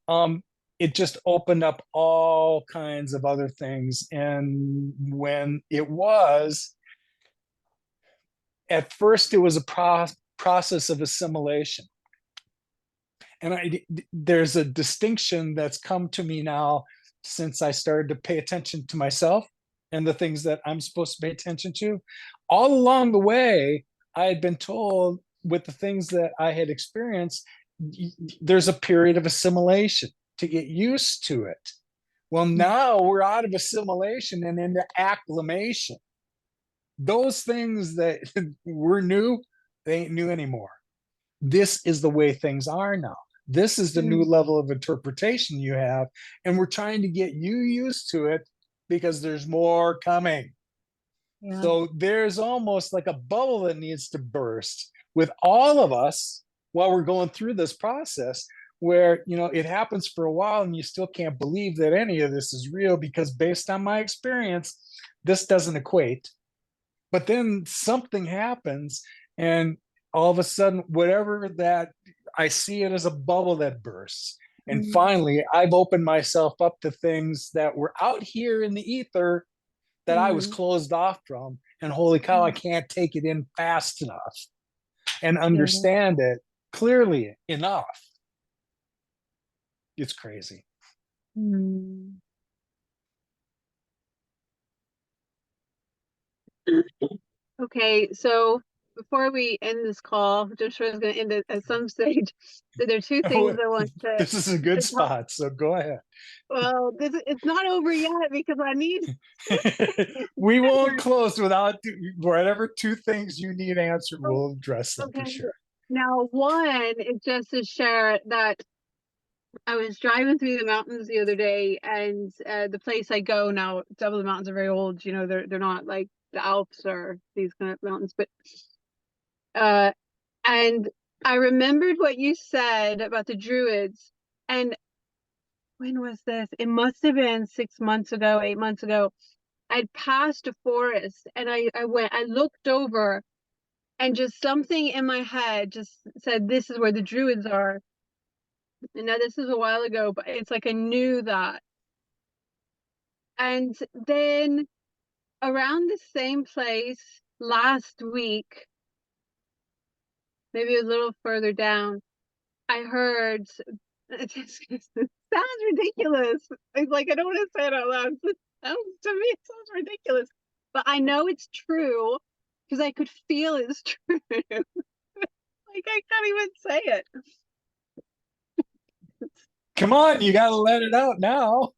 um, it just opened up all kinds of other things. And when it was, at first, it was a process of assimilation. And there's a distinction that's come to me now since I started to pay attention to myself and the things that I'm supposed to pay attention to. All along the way, I had been told with the things that I had experienced, there's a period of assimilation to get used to it. Well, mm, now we're out of assimilation and into acclimation. Those things that were new, they ain't new anymore. This is the way things are now. This is the new mm. level of interpretation you have. And we're trying to get you used to it because there's more coming. Yeah. So there's almost like a bubble that needs to burst with all of us while we're going through this process where, it happens for a while and you still can't believe that any of this is real because based on my experience, this doesn't equate. But then something happens, and all of a sudden, whatever that I see it as a bubble that bursts. And Mm, finally, I've opened myself up to things that were out here in the ether that I was mm, closed off from. And holy cow, I mm. can't take it in fast enough and Yeah. understand it clearly enough. It's crazy. Mm. Okay, so before we end this call, just sure is going to end it at some stage. So there are two things I want This is a good to talk. spot. So go ahead. Well, it's not over yet because I need We won't answers. close without whatever two things you need answered. Oh, We'll address them for okay. sure. Now, one is just to share that I was driving through the mountains the other day, and the place I go now, some of the mountains are very old. You know, they're not like the Alps or these kind of mountains, but uh, and I remembered what you said about the Druids, and when was this? It must have been 6 months ago, 8 months ago. I'd passed a forest, and I looked over, and just something in my head just said, "This is where the Druids are." And now this is a while ago, but it's like I knew that. And then around the same place last week, maybe a little further down, I heard it sounds ridiculous. It's like I don't want to say it out loud. To me, it sounds ridiculous, but I know it's true because I could feel it's true. Like I can't even say it. Come on, you got to let it out now.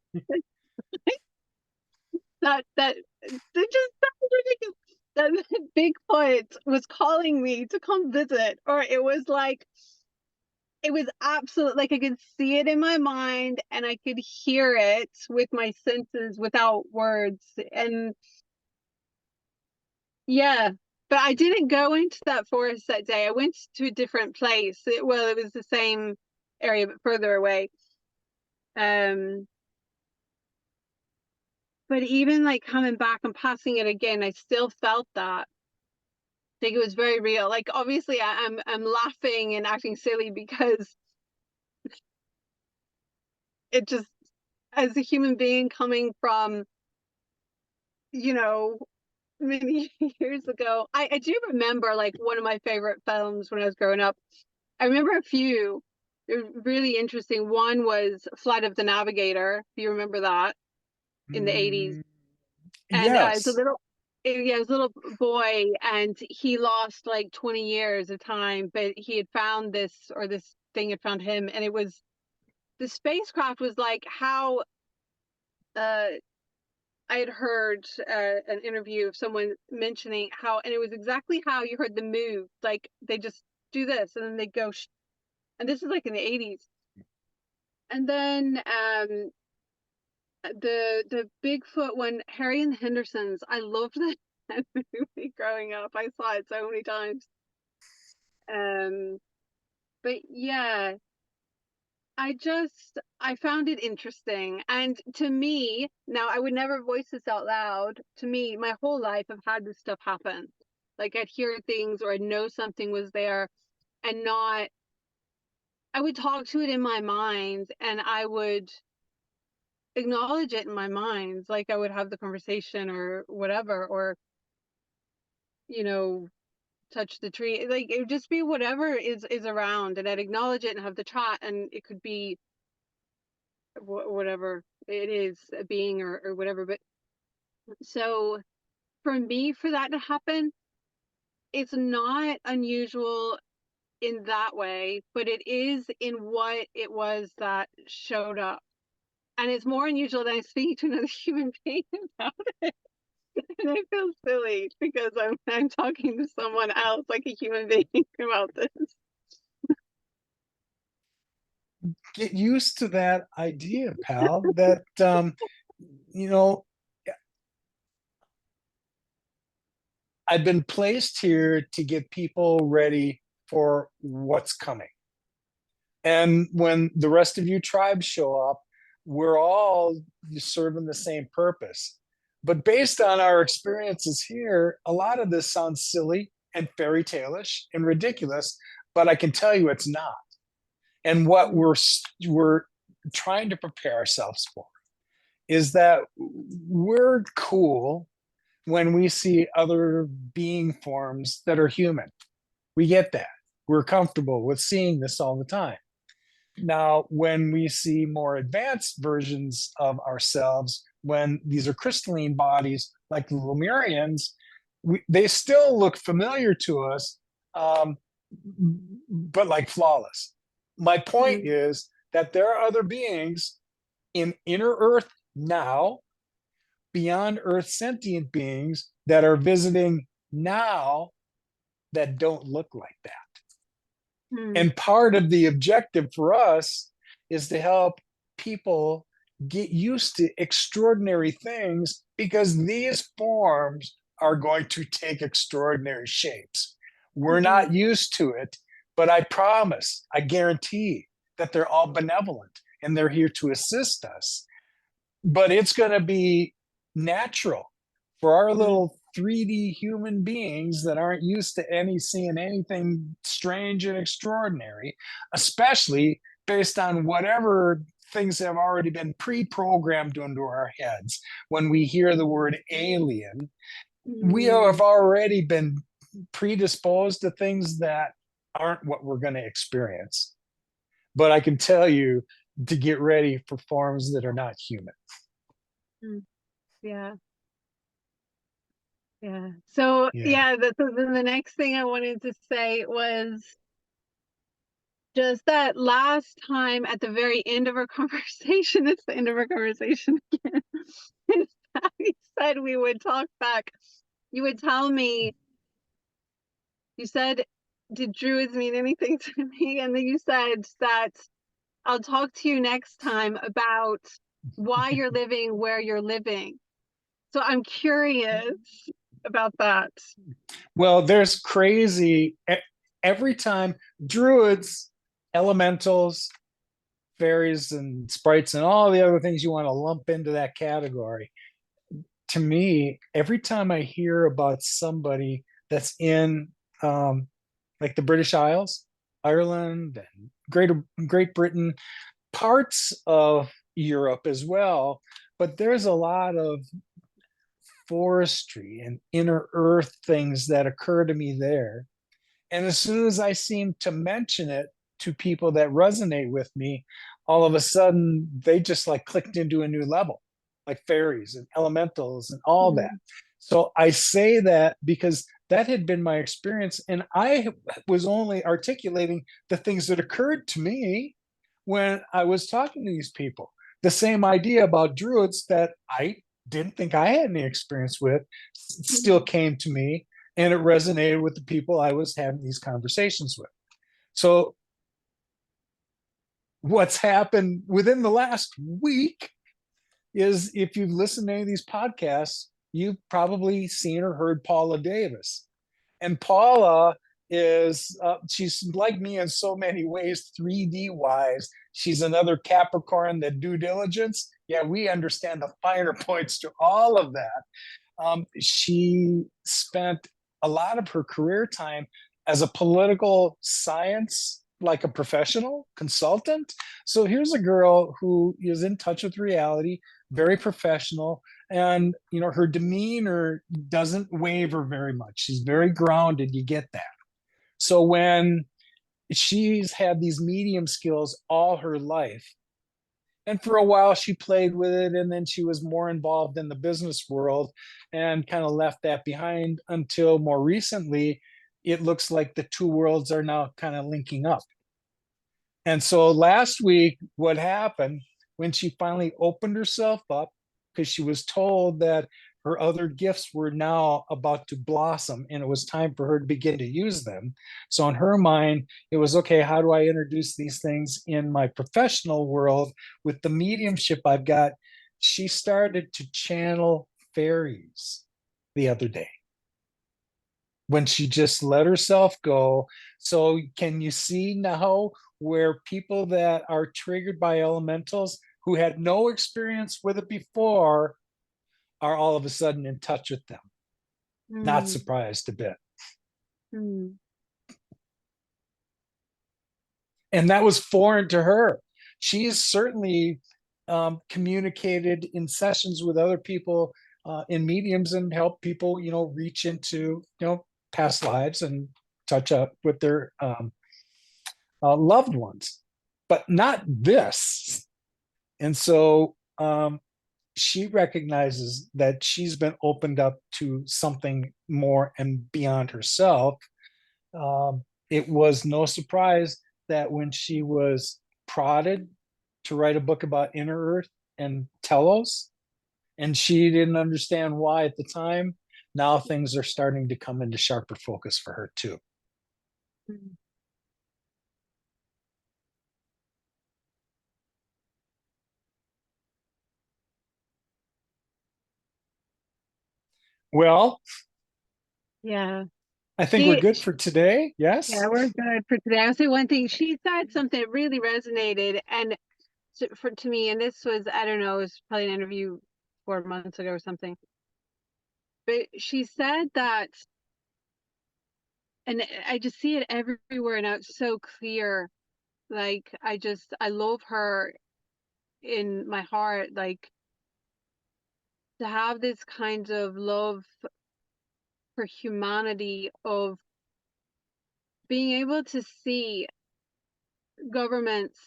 That it just sounds ridiculous. That Bigfoot was calling me to come visit, or it was like it was absolute, like I could see it in my mind and I could hear it with my senses without words. And yeah, but I didn't go into that forest that day. I went to a different place. Well, it was the same area but further away. Um, but even like coming back and passing it again, I still felt that. I think it was very real. Like obviously I'm laughing and acting silly because it just, as a human being coming from, you know, many years ago, I do remember like one of my favorite films when I was growing up. I remember a few. They're really interesting. One was Flight of the Navigator. Do you remember that in the 80s? Mm, And it's a yes. little, yeah, it was a little boy, and he lost like 20 years of time, but he had found this, or this thing had found him, and it was, the spacecraft was like how uh I had heard an interview of someone mentioning how, and it was exactly how you heard them move. Like they just do this, and then they go, and this is like in the 80s. And then the Bigfoot one, Harry and the Hendersons. I loved that movie growing up. I saw it so many times. Um, but yeah, I found it interesting. And to me, now I would never voice this out loud. To me, my whole life I've had this stuff happen. Like I'd hear things or I'd know something was there and not, I would talk to it in my mind and I would acknowledge it in my mind. Like I would have the conversation or whatever, or, you know, touch the tree. Like it would just be whatever is around, and I'd acknowledge it and have the chat, and it could be whatever it is, a being or whatever. But so for me, for that to happen, it's not unusual in that way, but it is in what it was that showed up. And it's more unusual than I speak to another human being about it. And I feel silly because I'm talking to someone else like a human being about this. Get used to that idea, pal, that you know, I've been placed here to get people ready for what's coming. And when the rest of you tribes show up, we're all serving the same purpose. But based on our experiences here, a lot of this sounds silly and fairy tale-ish and ridiculous, but I can tell you it's not. And what Mm, we're trying to prepare ourselves for is that we're cool when we see other being forms that are human. We get that. We're comfortable with seeing this all the time. Now, when we see more advanced versions of ourselves, when these are crystalline bodies like the Lemurians, they still look familiar to us, um, but like flawless. My point mm, is that there are other beings in inner Earth now, beyond Earth sentient beings that are visiting now that don't look like that. mm, And part of the objective for us is to help people get used to extraordinary things because these forms are going to take extraordinary shapes. We're mhm, not used to it, but I promise, I guarantee that they're all benevolent and they're here to assist us. But it's going to be natural for our mm, little 3D human beings that aren't used to seeing anything strange and extraordinary, especially based on whatever things have already been pre-programmed into our heads. When we hear the word alien, we have mm, already been predisposed to things that aren't what we're going to experience. But I can tell you to get ready for forms that are not human. mm. Yeah, yeah. So Yeah. yeah, then the next thing I wanted to say was just that last time at the very end of our conversation, it's the end of our conversation again. Is that we said we would talk back. You would tell me, you said, did druids mean anything to me? And then you said that I'll talk to you next time about why you're living where you're living. So I'm curious about that. Well, there's crazy every time druids, elementals, fairies, and sprites, and all the other things you want to lump into that category. To me, every time I hear about somebody that's in like the British Isles, Ireland, and Great Britain, parts of Europe as well, but there's a lot of forestry and inner earth things that occur to me there. And as soon as I seem to mention it to people that resonate with me, all of a sudden they just like clicked into a new level, like fairies and elementals and all that. Mm, So I say that because that had been my experience. And I was only articulating the things that occurred to me when I was talking to these people. The same idea about druids that I didn't think I had any experience with still mm, came to me, and it resonated with the people I was having these conversations with. So, what's happened within the last week is if you've listened to any of these podcasts, you've probably seen or heard Paula Davis. And Paula she's like me in so many ways, 3D wise. She's another Capricorn that due diligence. Yeah, we understand the finer points to all of that. She spent a lot of her career time as a political science, like a professional consultant. So here's a girl who is in touch with reality, very professional, and her demeanor doesn't waver very much. She's very grounded. You get that. So when she's had these medium skills all her life, and for a while she played with it, and then she was more involved in the business world and kind of left that behind until more recently it looks like the two worlds are now kind of linking up. And so last week what happened when she finally opened herself up, because she was told that her other gifts were now about to blossom and it was time for her to begin to use them. So in her mind, it was okay, how do I introduce these things in my professional world with the mediumship I've got? She started to channel fairies the other day when she just let herself go. So can you see now where people that are triggered by elementals who had no experience with it before are all of a sudden in touch with them? Not mm, surprised a bit. mm, And that was foreign to her. She's certainly communicated in sessions with other people in mediums and help people, reach into, past lives and touch up with their loved ones, but not this. And so she recognizes that she's been opened up to something more and beyond herself. It was no surprise that when she was prodded to write a book about inner earth and telos, and she didn't understand why at the time, now things are starting to come into sharper focus for her too. mm. Well, Yeah. I think we're She, good for today. yeah, Yes. we're good for today. I'll say one thing. She said something that really resonated, and to me, and this was, I don't know, it was probably an interview 4 months ago or something. But she said that, and I just see it everywhere now. It's so clear. Like I love her in my heart. Like to have this kind of love for humanity, of being able to see governments,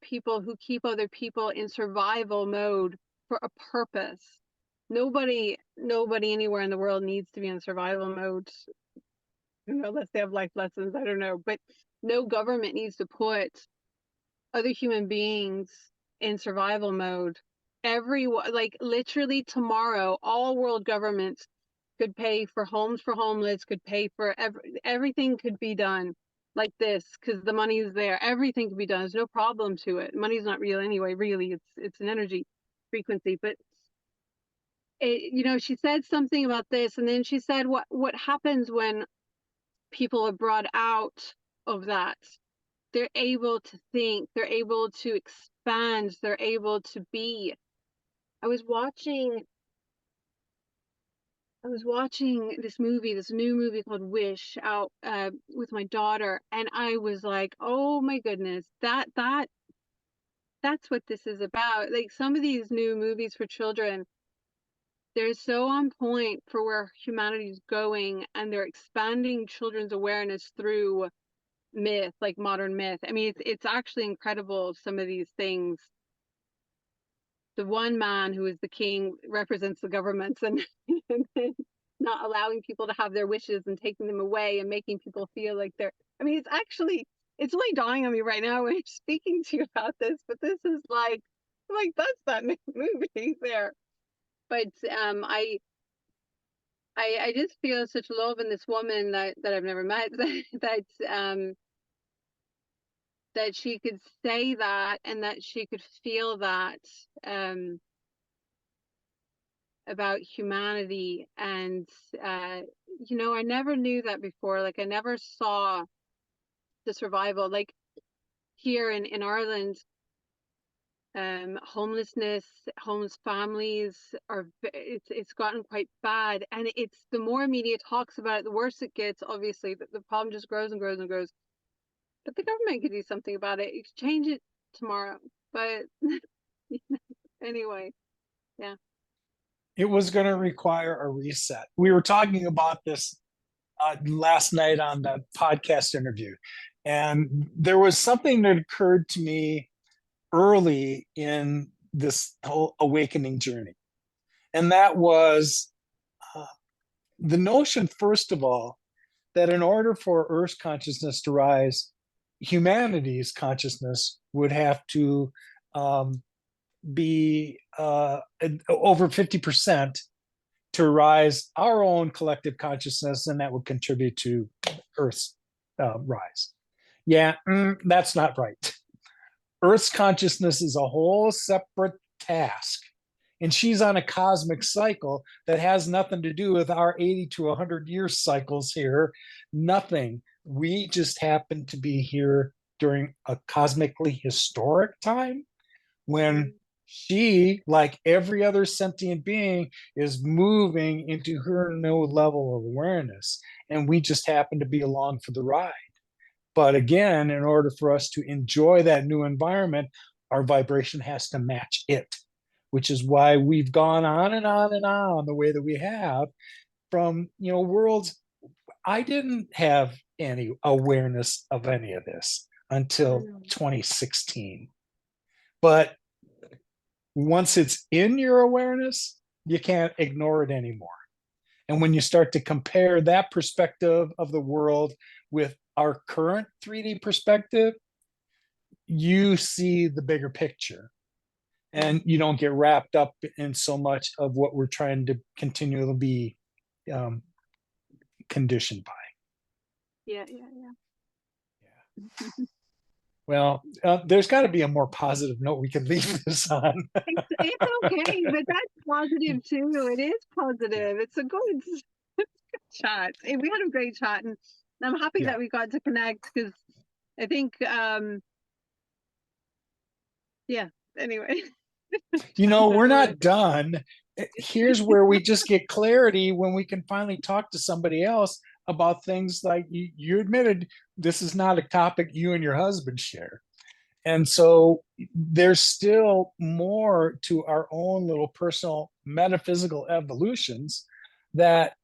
people who keep other people in survival mode for a purpose. Nobody anywhere in the world needs to be in survival mode, unless they have life lessons. I don't know, but no government needs to put other human beings in survival mode. Everyone, like literally tomorrow, all world governments could pay for homes for homeless, could pay for everything could be done like this because the money is there. Everything could be done. There's no problem to it. Money's not real anyway. Really, it's an energy frequency. But she said something about this, and then she said what happens when people are brought out of that. They're able to think. They're able to expand. They're able to be. I was watching this new movie called Wish out with my daughter, and I was like, "Oh my goodness, that that's what this is about. Like some of these new movies for children, they're so on point for where humanity's going, and they're expanding children's awareness through myth, like modern myth. I mean, it's actually incredible, some of these things. The one man who is the king represents the governments, and, and not allowing people to have their wishes and taking them away and making people feel like they're, I mean, it's really dawning on me right now when I'm speaking to you about this, but this is like that's that movie there. But I just feel such love in this woman that I've never met, that she could say that, and that she could feel that um about humanity. And I never knew that before. Like I never saw the survival, like here in Ireland. Homelessness, homeless families are, it's gotten quite bad, and it's, the more media talks about it, the worse it gets. Obviously, the problem just grows and grows and grows. But the government could do something about it. You could change it tomorrow. But anyway, yeah. It was going to require a reset. We were talking about this last night on the podcast interview, and there was something that occurred to me early in this whole awakening journey. And that was uh, the notion, first of all, that in order for Earth's consciousness to rise, humanity's consciousness would have to be over 50% to rise our own collective consciousness, and that would contribute to Earth's rise. Yeah, that's not right. Earth's consciousness is a whole separate task. And she's on a cosmic cycle that has nothing to do with our 80 to 100 year cycles here. Nothing. We just happen to be here during a cosmically historic time when she, like every other sentient being, is moving into her new level of awareness. And we just happen to be along for the ride. But again, in order for us to enjoy that new environment, our vibration has to match it, which is why we've gone on and on and on the way that we have from, worlds. I didn't have any awareness of any of this until 2016. But once it's in your awareness, you can't ignore it anymore. And when you start to compare that perspective of the world with our current 3D perspective, you see the bigger picture. And you don't get wrapped up in so much of what we're trying to continually be conditioned by. Yeah, yeah, yeah. Well, there's got to be a more positive note we can leave this on. It's okay, but that's positive too. It is positive. It's a good chat. We had a great chat, and I'm happy that we got to connect, because I think yeah, anyway. We're not done. Here's where we just get clarity when we can finally talk to somebody else about things like you admitted this is not a topic you and your husband share. And so there's still more to our own little personal metaphysical evolutions that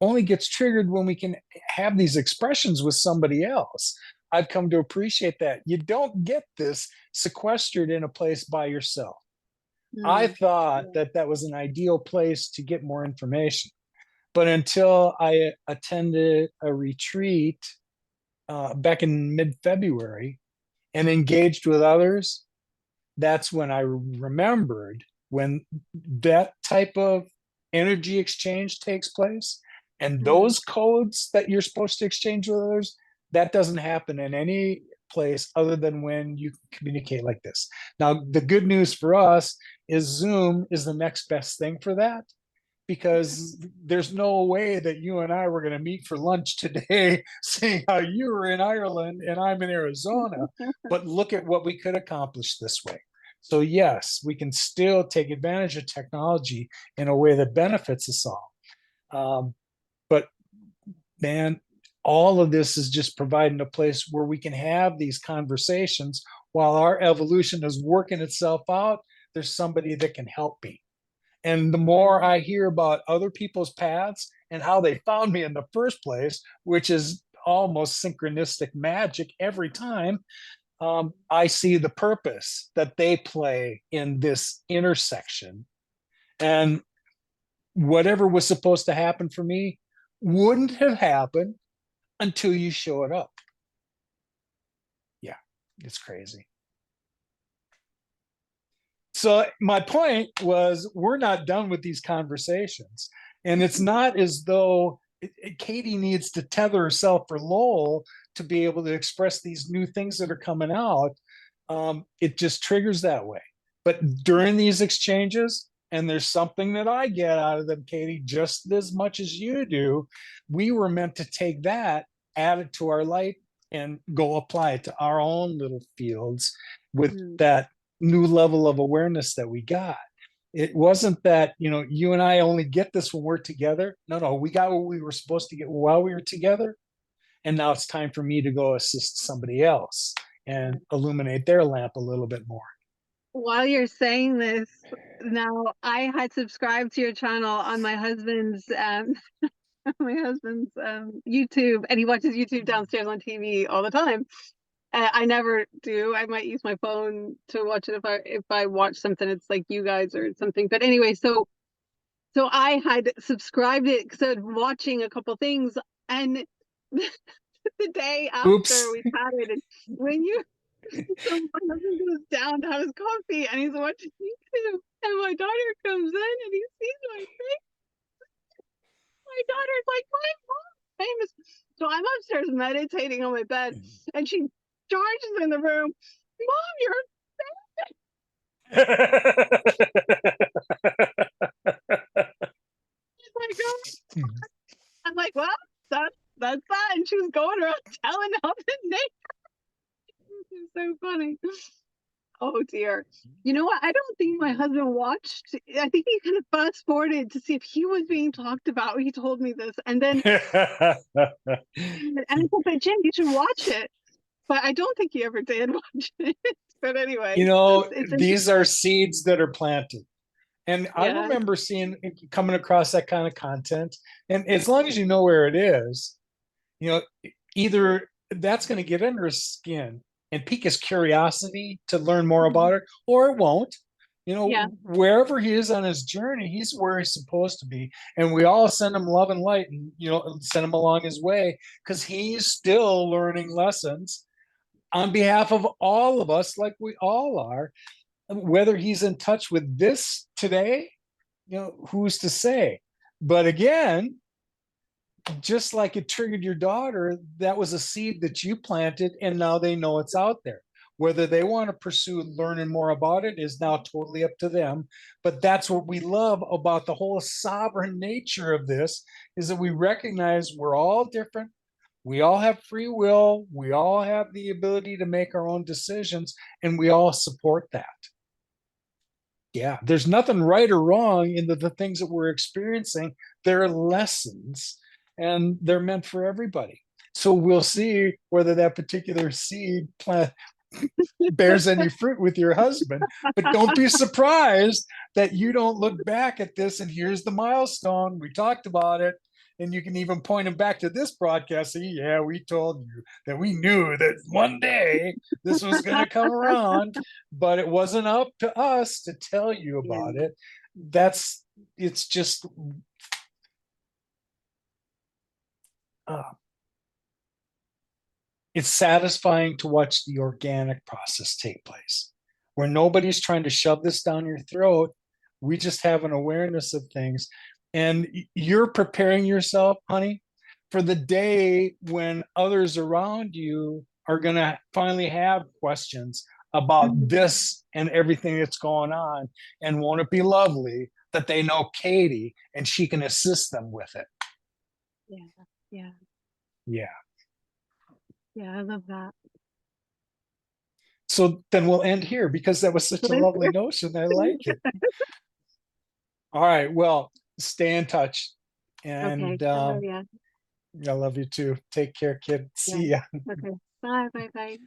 only gets triggered when we can have these expressions with somebody else. I've come to appreciate that. You don't get this sequestered in a place by yourself. I thought that was an ideal place to get more information. But until I attended a retreat back in mid-February and engaged with others, that's when I remembered when that type of energy exchange takes place and those codes that you're supposed to exchange with others, that doesn't happen in any place other than when you communicate like this. Now, the good news for us is Zoom is the next best thing for that, because there's no way that you and I were going to meet for lunch today, seeing how you were in Ireland and I'm in Arizona. But look at what we could accomplish this way. So yes, we can still take advantage of technology in a way that benefits us all. But man, all of this is just providing a place where we can have these conversations while our evolution is working itself out, there's somebody that can help me. And the more I hear about other people's paths and how they found me in the first place, which is almost synchronistic magic every time, I see the purpose that they play in this intersection. And whatever was supposed to happen for me wouldn't have happened until you showed up. Yeah, it's crazy. So my point was, we're not done with these conversations. And it's not as though Katie needs to tether herself for Lowell to be able to express these new things that are coming out. It just triggers that way. But during these exchanges, and there's something that I get out of them, Katie, just as much as you do, we were meant to take that, add it to our light, and go apply it to our own little fields with that new level of awareness that we got. It wasn't that, you and I only get this when we're together. No, we got what we were supposed to get while we were together. And now it's time for me to go assist somebody else and illuminate their lamp a little bit more. While you're saying this, now I had subscribed to your channel on my husband's YouTube, and he watches YouTube downstairs on TV all the time. I never do. I might use my phone to watch it if I watch something. It's like you guys or something. But anyway, so I had subscribed it because I was watching a couple things, and the day after Oops. we chatted, and when you so my husband goes down to have his coffee, and he's watching YouTube, and my daughter comes in, and he sees my face. My daughter's like, my mom's famous. So I'm upstairs meditating on my bed, and she charges in the room. Mom, you're like, oh. I'm like, well, that's that. And she was going around telling all the neighbors. This is so funny. Oh dear. You know what? I don't think my husband watched. I think he kind of fast forwarded to see if he was being talked about. He told me this, and then and I said, Jim, you should watch it. But I don't think he ever did watch it. But anyway, it's these are seeds that are planted. And I yeah. remember coming across that kind of content. And as long as you know where it is, either that's going to get under his skin and pique his curiosity to learn more about it, or it won't. Yeah. Wherever he is on his journey, he's where he's supposed to be. And we all send him love and light and, send him along his way, because he's still learning lessons on behalf of all of us, like we all are. Whether he's in touch with this today, who's to say? But again, just like it triggered your daughter, that was a seed that you planted, and now they know it's out there. Whether they want to pursue learning more about it is now totally up to them. But that's what we love about the whole sovereign nature of this, is that we recognize we're all different. We all have free will. We all have the ability to make our own decisions, and we all support that. Yeah, there's nothing right or wrong in the things that we're experiencing. They're lessons, and they're meant for everybody. So we'll see whether that particular seed plant bears any fruit with your husband. But don't be surprised that you don't look back at this and here's the milestone. We talked about it. And you can even point him back to this broadcast. See, yeah, we told you that we knew that one day this was going to come around, but it wasn't up to us to tell you about it. It's just, it's satisfying to watch the organic process take place, where nobody's trying to shove this down your throat. We just have an awareness of things. And you're preparing yourself, honey, for the day when others around you are going to finally have questions about this and everything that's going on. And won't it be lovely that they know Katie and she can assist them with it? Yeah. Yeah, I love that. So then we'll end here, because that was such a lovely notion. I like it. All right. Well, stay in touch. And okay. I love you too. Take care, kid. See ya. Okay. Bye.